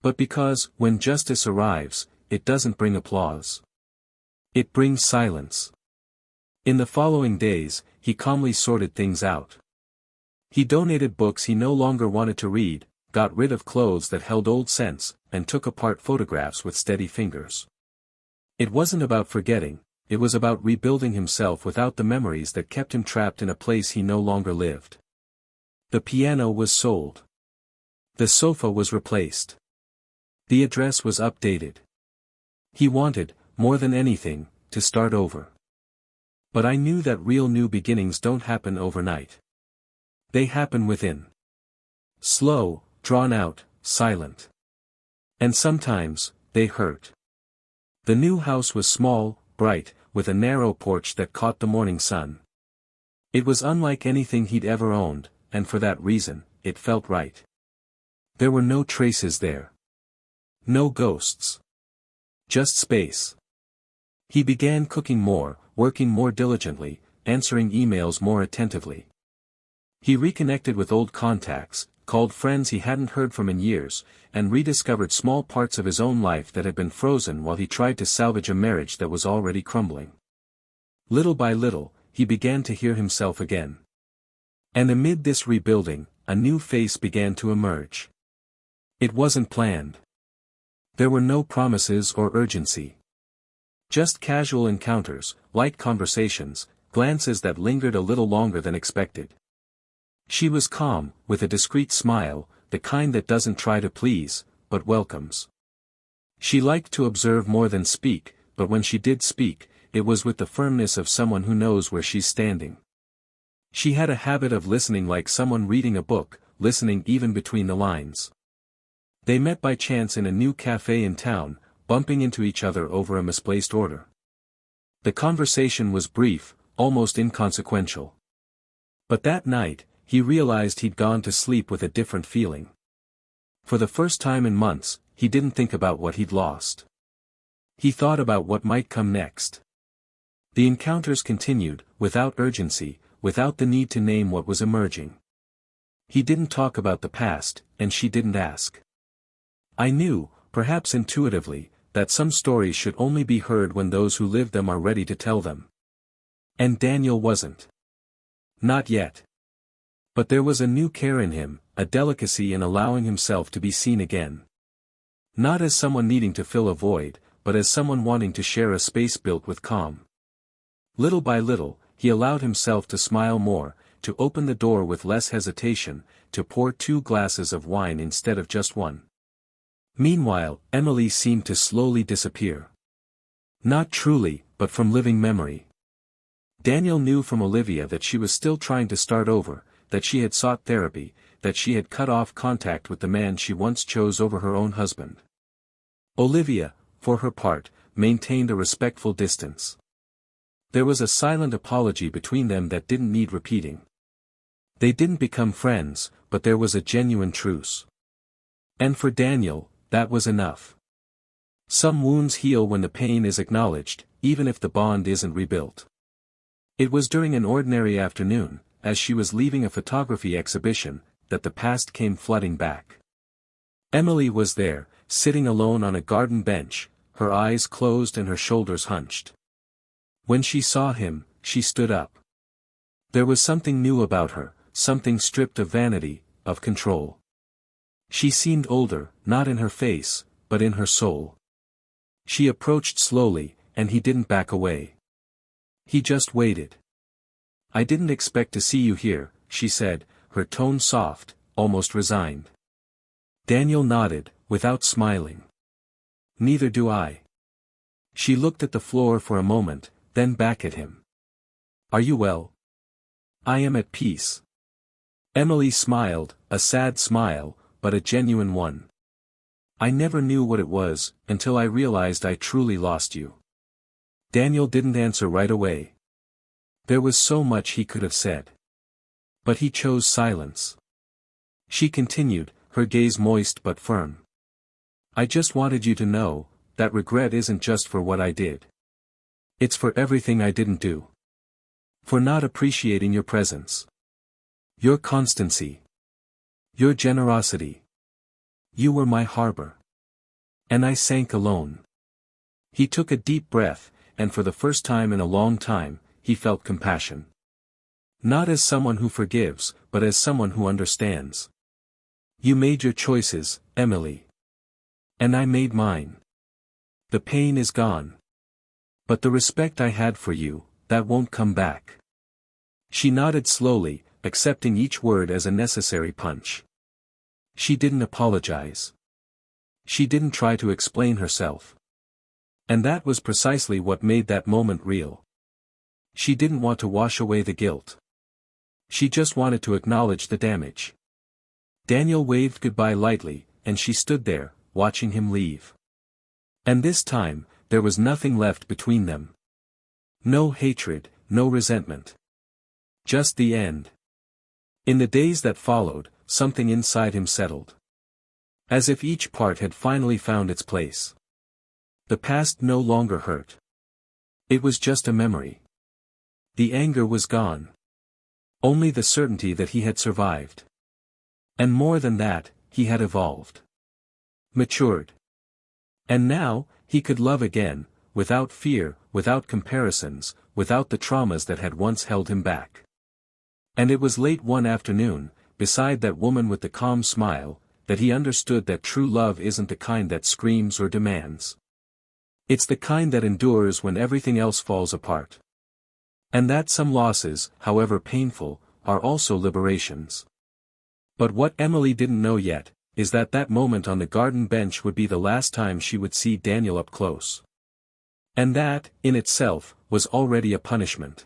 But because, when justice arrives, it doesn't bring applause. It brings silence. In the following days, he calmly sorted things out. He donated books he no longer wanted to read, got rid of clothes that held old scents, and took apart photographs with steady fingers. It wasn't about forgetting, it was about rebuilding himself without the memories that kept him trapped in a place he no longer lived. The piano was sold. The sofa was replaced. The address was updated. He wanted, more than anything, to start over. But I knew that real new beginnings don't happen overnight. They happen within. Slow, drawn out, silent. And sometimes, they hurt. The new house was small, bright, with a narrow porch that caught the morning sun. It was unlike anything he'd ever owned, and for that reason, it felt right. There were no traces there. No ghosts. Just space. He began cooking more, working more diligently, answering emails more attentively. He reconnected with old contacts, called friends he hadn't heard from in years, and rediscovered small parts of his own life that had been frozen while he tried to salvage a marriage that was already crumbling. Little by little, he began to hear himself again. And amid this rebuilding, a new face began to emerge. It wasn't planned. There were no promises or urgency. Just casual encounters, light conversations, glances that lingered a little longer than expected. She was calm, with a discreet smile, the kind that doesn't try to please, but welcomes. She liked to observe more than speak, but when she did speak, it was with the firmness of someone who knows where she's standing. She had a habit of listening like someone reading a book, listening even between the lines. They met by chance in a new cafe in town, bumping into each other over a misplaced order. The conversation was brief, almost inconsequential. But that night, he realized he'd gone to sleep with a different feeling. For the first time in months, he didn't think about what he'd lost. He thought about what might come next. The encounters continued, without urgency, without the need to name what was emerging. He didn't talk about the past, and she didn't ask. I knew, perhaps intuitively, that some stories should only be heard when those who live them are ready to tell them. And Daniel wasn't. Not yet. But there was a new care in him, a delicacy in allowing himself to be seen again. Not as someone needing to fill a void, but as someone wanting to share a space built with calm. Little by little, he allowed himself to smile more, to open the door with less hesitation, to pour 2 glasses of wine instead of just one. Meanwhile, Emily seemed to slowly disappear. Not truly, but from living memory. Daniel knew from Olivia that she was still trying to start over, that she had sought therapy, that she had cut off contact with the man she once chose over her own husband. Olivia, for her part, maintained a respectful distance. There was a silent apology between them that didn't need repeating. They didn't become friends, but there was a genuine truce. And for Daniel, that was enough. Some wounds heal when the pain is acknowledged, even if the bond isn't rebuilt. It was during an ordinary afternoon, as she was leaving a photography exhibition, that the past came flooding back. Emily was there, sitting alone on a garden bench, her eyes closed and her shoulders hunched. When she saw him, she stood up. There was something new about her, something stripped of vanity, of control. She seemed older, not in her face, but in her soul. She approached slowly, and he didn't back away. He just waited. "I didn't expect to see you here," she said, her tone soft, almost resigned. Daniel nodded, without smiling. "Neither do I." She looked at the floor for a moment, then back at him. "Are you well?" "I am at peace." Emily smiled, a sad smile, but a genuine one. "I never knew what it was, until I realized I truly lost you." Daniel didn't answer right away. There was so much he could have said. But he chose silence. She continued, her gaze moist but firm. "I just wanted you to know, that regret isn't just for what I did. It's for everything I didn't do. For not appreciating your presence. Your constancy. Your generosity. You were my harbor. And I sank alone." He took a deep breath, and for the first time in a long time, he felt compassion. Not as someone who forgives, but as someone who understands. "You made your choices, Emily. And I made mine. The pain is gone. But the respect I had for you, that won't come back." She nodded slowly, accepting each word as a necessary punch. She didn't apologize. She didn't try to explain herself. And that was precisely what made that moment real. She didn't want to wash away the guilt. She just wanted to acknowledge the damage. Daniel waved goodbye lightly, and she stood there, watching him leave. And this time, there was nothing left between them. No hatred, no resentment. Just the end. In the days that followed, something inside him settled. As if each part had finally found its place. The past no longer hurt. It was just a memory. The anger was gone. Only the certainty that he had survived. And more than that, he had evolved. Matured. And now, he could love again, without fear, without comparisons, without the traumas that had once held him back. And it was late one afternoon, beside that woman with the calm smile, that he understood that true love isn't the kind that screams or demands. It's the kind that endures when everything else falls apart. And that some losses, however painful, are also liberations. But what Emily didn't know yet, is that that moment on the garden bench would be the last time she would see Daniel up close. And that, in itself, was already a punishment.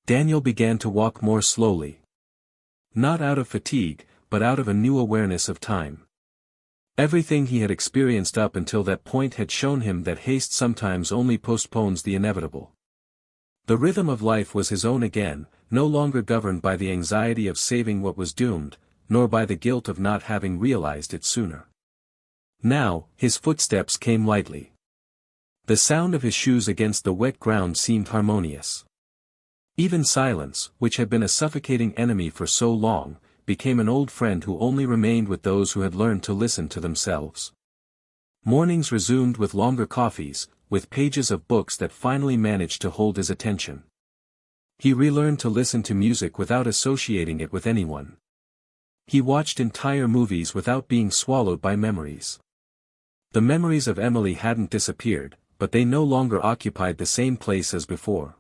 Daniel began to walk more slowly. Not out of fatigue, but out of a new awareness of time. Everything he had experienced up until that point had shown him that haste sometimes only postpones the inevitable. The rhythm of life was his own again, no longer governed by the anxiety of saving what was doomed, nor by the guilt of not having realized it sooner. Now, his footsteps came lightly. The sound of his shoes against the wet ground seemed harmonious. Even silence, which had been a suffocating enemy for so long, became an old friend who only remained with those who had learned to listen to themselves. Mornings resumed with longer coffees, with pages of books that finally managed to hold his attention. He relearned to listen to music without associating it with anyone. He watched entire movies without being swallowed by memories. The memories of Emily hadn't disappeared, but they no longer occupied the same place as before.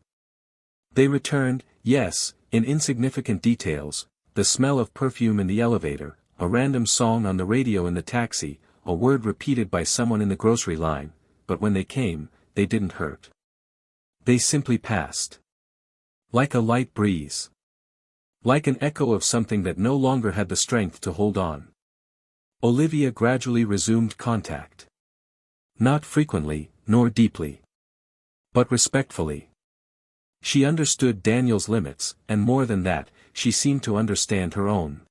They returned, yes, in insignificant details, the smell of perfume in the elevator, a random song on the radio in the taxi, a word repeated by someone in the grocery line, but when they came, they didn't hurt. They simply passed. Like a light breeze. Like an echo of something that no longer had the strength to hold on. Olivia gradually resumed contact. Not frequently, nor deeply. But respectfully. She understood Daniel's limits, and more than that, she seemed to understand her own.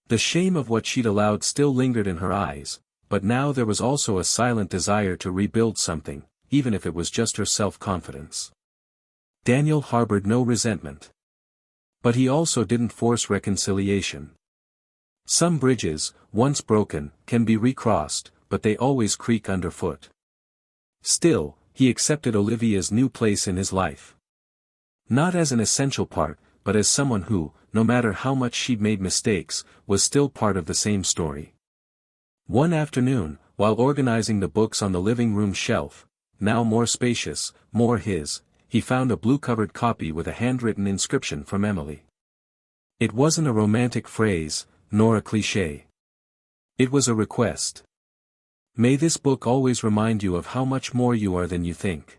The shame of what she'd allowed still lingered in her eyes, but now there was also a silent desire to rebuild something, even if it was just her self-confidence. Daniel harbored no resentment. But he also didn't force reconciliation. Some bridges, once broken, can be recrossed, but they always creak underfoot. Still, he accepted Olivia's new place in his life. Not as an essential part, but as someone who, no matter how much she'd made mistakes, was still part of the same story. One afternoon, while organizing the books on the living room shelf, now more spacious, more his, he found a blue-covered copy with a handwritten inscription from Emily. It wasn't a romantic phrase, nor a cliché. It was a request. May this book always remind you of how much more you are than you think.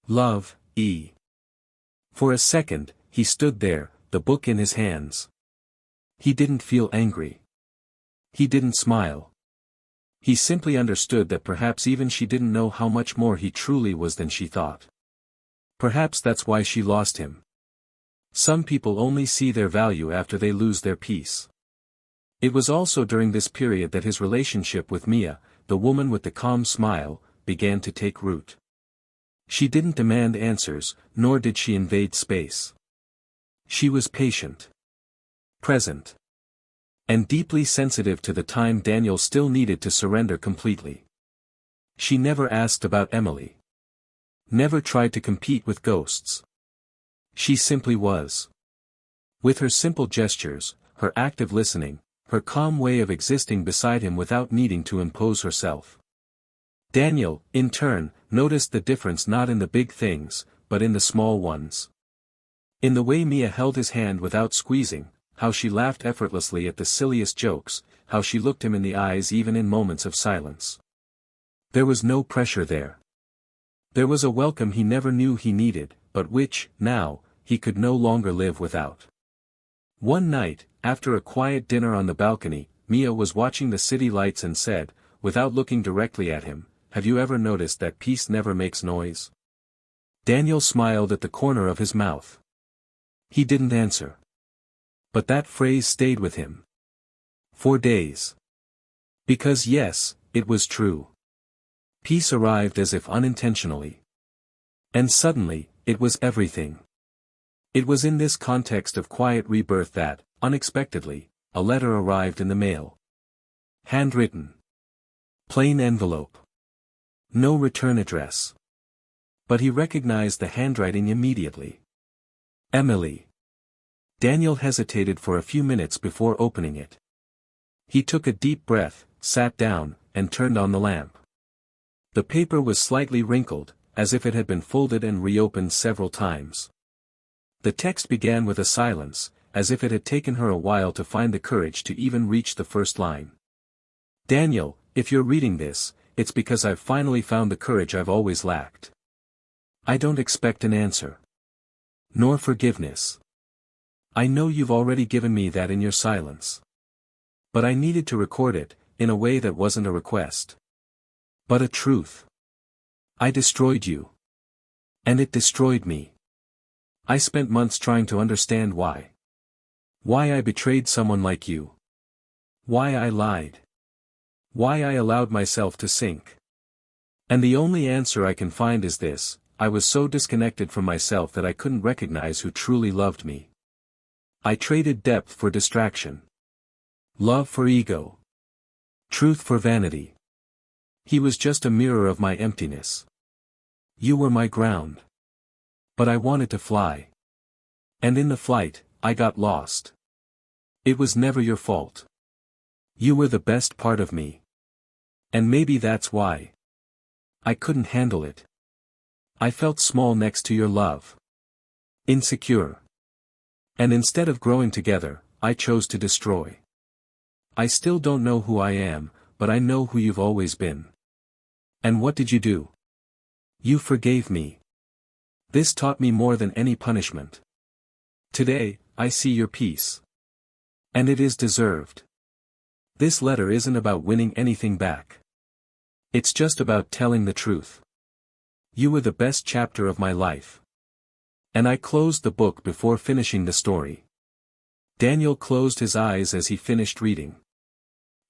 Love, E. For a second, he stood there, the book in his hands. He didn't feel angry. He didn't smile. He simply understood that perhaps even she didn't know how much more he truly was than she thought. Perhaps that's why she lost him. Some people only see their value after they lose their peace. It was also during this period that his relationship with Mia, the woman with the calm smile, began to take root. She didn't demand answers, nor did she invade space. She was patient. Present. And deeply sensitive to the time Daniel still needed to surrender completely. She never asked about Emily. Never tried to compete with ghosts. She simply was. With her simple gestures, her active listening, her calm way of existing beside him without needing to impose herself. Daniel, in turn, noticed the difference not in the big things, but in the small ones. In the way Mia held his hand without squeezing, how she laughed effortlessly at the silliest jokes, how she looked him in the eyes even in moments of silence. There was no pressure there. There was a welcome he never knew he needed, but which, now, he could no longer live without. One night, after a quiet dinner on the balcony, Mia was watching the city lights and said, without looking directly at him, "Have you ever noticed that peace never makes noise?" Daniel smiled at the corner of his mouth. He didn't answer. But that phrase stayed with him. For days. Because yes, it was true. Peace arrived as if unintentionally. And suddenly, it was everything. It was in this context of quiet rebirth that, unexpectedly, a letter arrived in the mail. Handwritten. Plain envelope. No return address. But he recognized the handwriting immediately. Emily. Daniel hesitated for a few minutes before opening it. He took a deep breath, sat down, and turned on the lamp. The paper was slightly wrinkled, as if it had been folded and reopened several times. The text began with a silence, as if it had taken her a while to find the courage to even reach the first line. Daniel, if you're reading this, it's because I've finally found the courage I've always lacked. I don't expect an answer. Nor forgiveness. I know you've already given me that in your silence. But I needed to record it, in a way that wasn't a request. But a truth. I destroyed you. And it destroyed me. I spent months trying to understand why. Why I betrayed someone like you. Why I lied. Why I allowed myself to sink. And the only answer I can find is this: I was so disconnected from myself that I couldn't recognize who truly loved me. I traded depth for distraction. Love for ego. Truth for vanity. He was just a mirror of my emptiness. You were my ground. But I wanted to fly. And in the flight, I got lost. It was never your fault. You were the best part of me. And maybe that's why. I couldn't handle it. I felt small next to your love. Insecure. And instead of growing together, I chose to destroy. I still don't know who I am, but I know who you've always been. And what did you do? You forgave me. This taught me more than any punishment. Today, I see your peace. And it is deserved. This letter isn't about winning anything back. It's just about telling the truth. You were the best chapter of my life. And I closed the book before finishing the story. Daniel closed his eyes as he finished reading.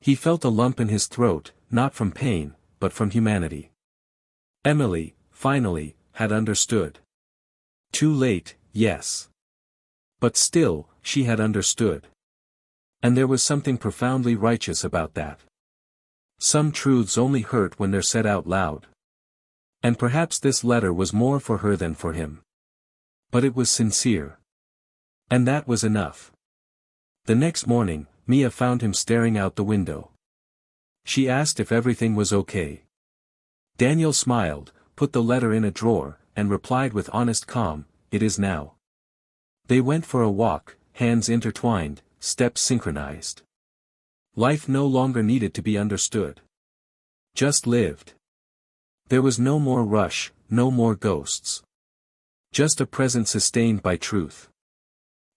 He felt a lump in his throat, not from pain, but from humanity. Emily, finally, had understood. Too late, yes. But still, she had understood. And there was something profoundly righteous about that. Some truths only hurt when they're said out loud. And perhaps this letter was more for her than for him. But it was sincere. And that was enough. The next morning, Mia found him staring out the window. She asked if everything was okay. Daniel smiled, put the letter in a drawer, and replied with honest calm, "It is now." They went for a walk, hands intertwined, steps synchronized. Life no longer needed to be understood. Just lived. There was no more rush, no more ghosts. Just a present sustained by truth.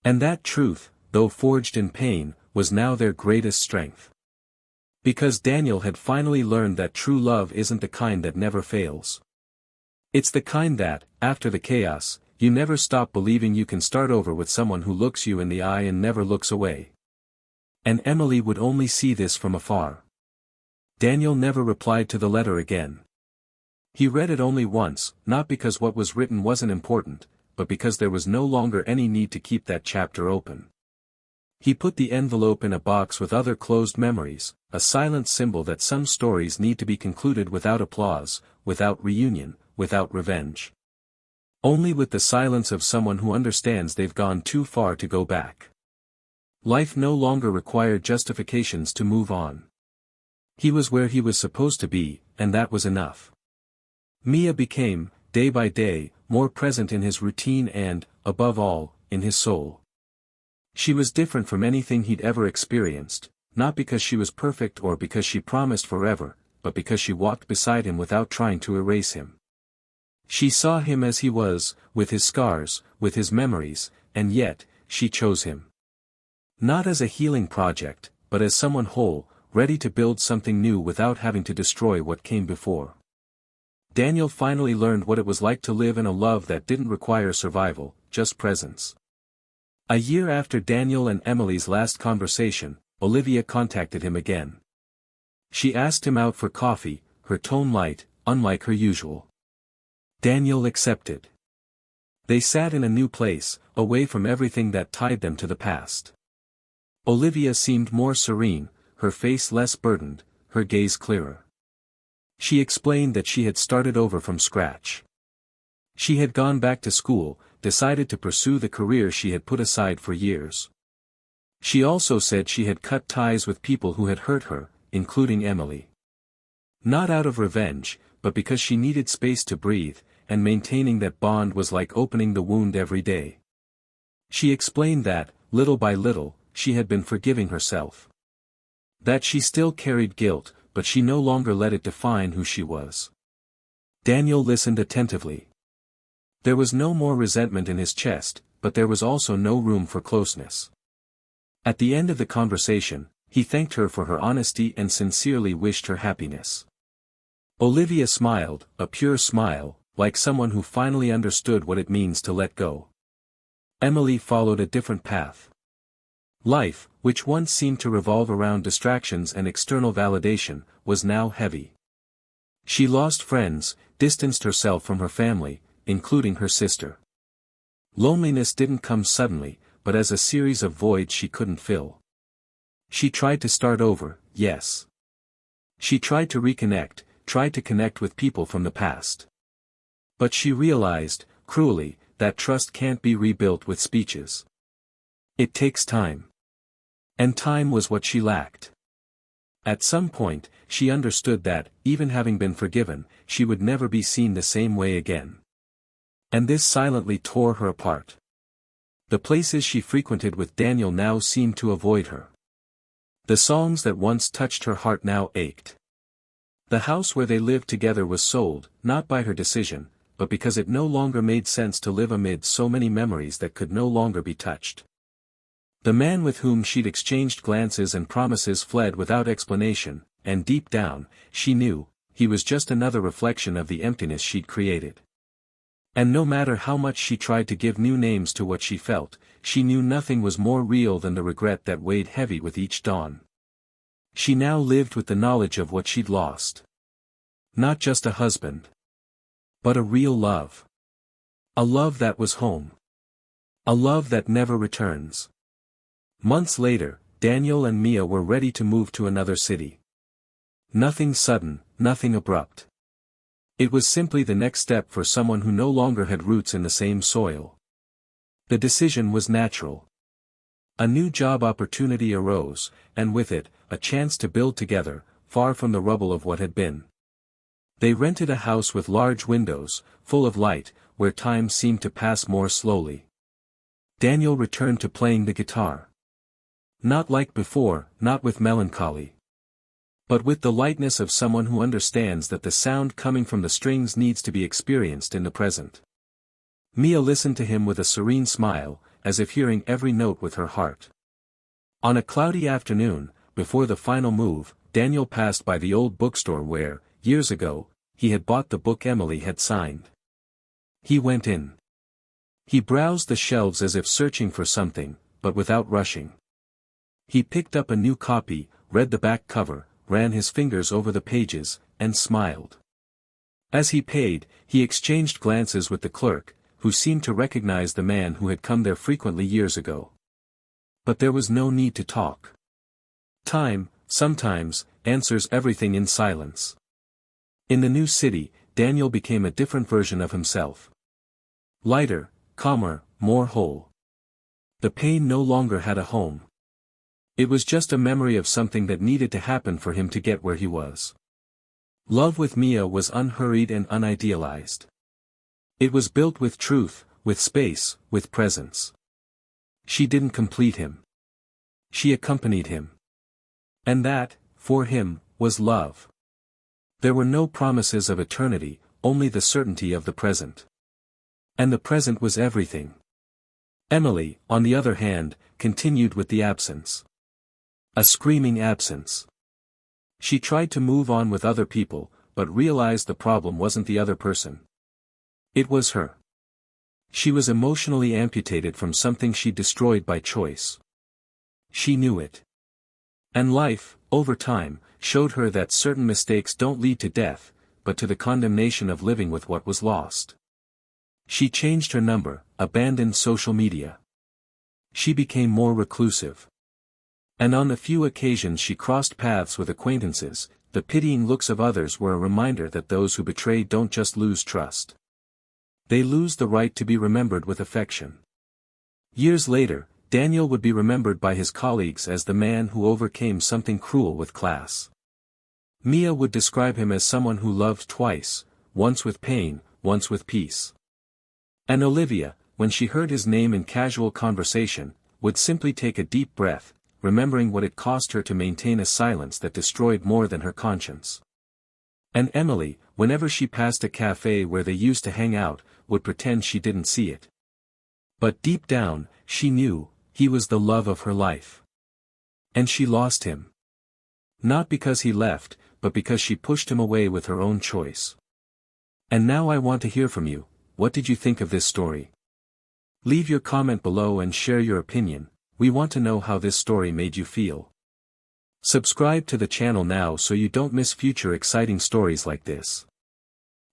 And that truth, though forged in pain, was now their greatest strength. Because Daniel had finally learned that true love isn't the kind that never fails. It's the kind that, after the chaos, you never stop believing you can start over with someone who looks you in the eye and never looks away. And Emily would only see this from afar. Daniel never replied to the letter again. He read it only once, not because what was written wasn't important, but because there was no longer any need to keep that chapter open. He put the envelope in a box with other closed memories, a silent symbol that some stories need to be concluded without applause, without reunion, without revenge. Only with the silence of someone who understands they've gone too far to go back. Life no longer required justifications to move on. He was where he was supposed to be, and that was enough. Mia became, day by day, more present in his routine and, above all, in his soul. She was different from anything he'd ever experienced, not because she was perfect or because she promised forever, but because she walked beside him without trying to erase him. She saw him as he was, with his scars, with his memories, and yet, she chose him. Not as a healing project, but as someone whole, ready to build something new without having to destroy what came before. Daniel finally learned what it was like to live in a love that didn't require survival, just presence. A year after Daniel and Emily's last conversation, Olivia contacted him again. She asked him out for coffee, her tone light, unlike her usual. Daniel accepted. They sat in a new place, away from everything that tied them to the past. Olivia seemed more serene, her face less burdened, her gaze clearer. She explained that she had started over from scratch. She had gone back to school, decided to pursue the career she had put aside for years. She also said she had cut ties with people who had hurt her, including Emily. Not out of revenge, but because she needed space to breathe, and maintaining that bond was like opening the wound every day. She explained that, little by little, she had been forgiving herself. That she still carried guilt, but she no longer let it define who she was. Daniel listened attentively. There was no more resentment in his chest, but there was also no room for closeness. At the end of the conversation, he thanked her for her honesty and sincerely wished her happiness. Olivia smiled, a pure smile, like someone who finally understood what it means to let go. Emily followed a different path. Life, which once seemed to revolve around distractions and external validation, was now heavy. She lost friends, distanced herself from her family, including her sister. Loneliness didn't come suddenly, but as a series of voids she couldn't fill. She tried to start over, yes. She tried to reconnect, tried to connect with people from the past. But she realized, cruelly, that trust can't be rebuilt with speeches. It takes time. And time was what she lacked. At some point, she understood that, even having been forgiven, she would never be seen the same way again. And this silently tore her apart. The places she frequented with Daniel now seemed to avoid her. The songs that once touched her heart now ached. The house where they lived together was sold, not by her decision, but because it no longer made sense to live amid so many memories that could no longer be touched. The man with whom she'd exchanged glances and promises fled without explanation, and deep down, she knew, he was just another reflection of the emptiness she'd created. And no matter how much she tried to give new names to what she felt, she knew nothing was more real than the regret that weighed heavy with each dawn. She now lived with the knowledge of what she'd lost. Not just a husband. But a real love. A love that was home. A love that never returns. Months later, Daniel and Mia were ready to move to another city. Nothing sudden, nothing abrupt. It was simply the next step for someone who no longer had roots in the same soil. The decision was natural. A new job opportunity arose, and with it, a chance to build together, far from the rubble of what had been. They rented a house with large windows, full of light, where time seemed to pass more slowly. Daniel returned to playing the guitar. Not like before, not with melancholy. But with the lightness of someone who understands that the sound coming from the strings needs to be experienced in the present. Mia listened to him with a serene smile, as if hearing every note with her heart. On a cloudy afternoon, before the final move, Daniel passed by the old bookstore where, years ago, he had bought the book Emily had signed. He went in. He browsed the shelves as if searching for something, but without rushing. He picked up a new copy, read the back cover, ran his fingers over the pages, and smiled. As he paid, he exchanged glances with the clerk, who seemed to recognize the man who had come there frequently years ago. But there was no need to talk. Time, sometimes, answers everything in silence. In the new city, Daniel became a different version of himself. Lighter, calmer, more whole. The pain no longer had a home. It was just a memory of something that needed to happen for him to get where he was. Love with Mia was unhurried and unidealized. It was built with truth, with space, with presence. She didn't complete him. She accompanied him. And that, for him, was love. There were no promises of eternity, only the certainty of the present. And the present was everything. Emily, on the other hand, continued with the absence. A screaming absence. She tried to move on with other people, but realized the problem wasn't the other person. It was her. She was emotionally amputated from something she destroyed by choice. She knew it. And life, over time, showed her that certain mistakes don't lead to death, but to the condemnation of living with what was lost. She changed her number, abandoned social media. She became more reclusive. And on the few occasions she crossed paths with acquaintances, the pitying looks of others were a reminder that those who betray don't just lose trust. They lose the right to be remembered with affection. Years later, Daniel would be remembered by his colleagues as the man who overcame something cruel with class. Mia would describe him as someone who loved twice, once with pain, once with peace. And Olivia, when she heard his name in casual conversation, would simply take a deep breath, remembering what it cost her to maintain a silence that destroyed more than her conscience. And Emily, whenever she passed a cafe where they used to hang out, would pretend she didn't see it. But deep down, she knew, he was the love of her life. And she lost him. Not because he left, but because she pushed him away with her own choice. And now I want to hear from you. What did you think of this story? Leave your comment below and share your opinion. We want to know how this story made you feel. Subscribe to the channel now so you don't miss future exciting stories like this.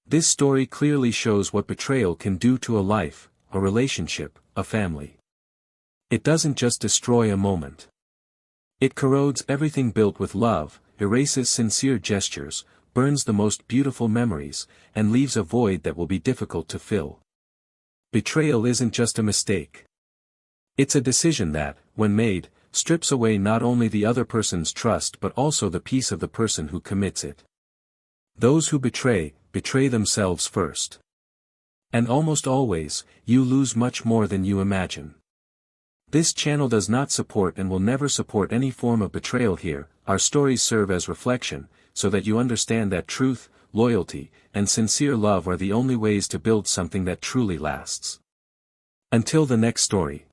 This story clearly shows what betrayal can do to a life, a relationship, a family. It doesn't just destroy a moment. It corrodes everything built with love, erases sincere gestures, burns the most beautiful memories, and leaves a void that will be difficult to fill. Betrayal isn't just a mistake. It's a decision that, when made, strips away not only the other person's trust but also the peace of the person who commits it. Those who betray themselves first. And almost always, you lose much more than you imagine. This channel does not support and will never support any form of betrayal here. Our stories serve as reflection, so that you understand that truth, loyalty, and sincere love are the only ways to build something that truly lasts. Until the next story.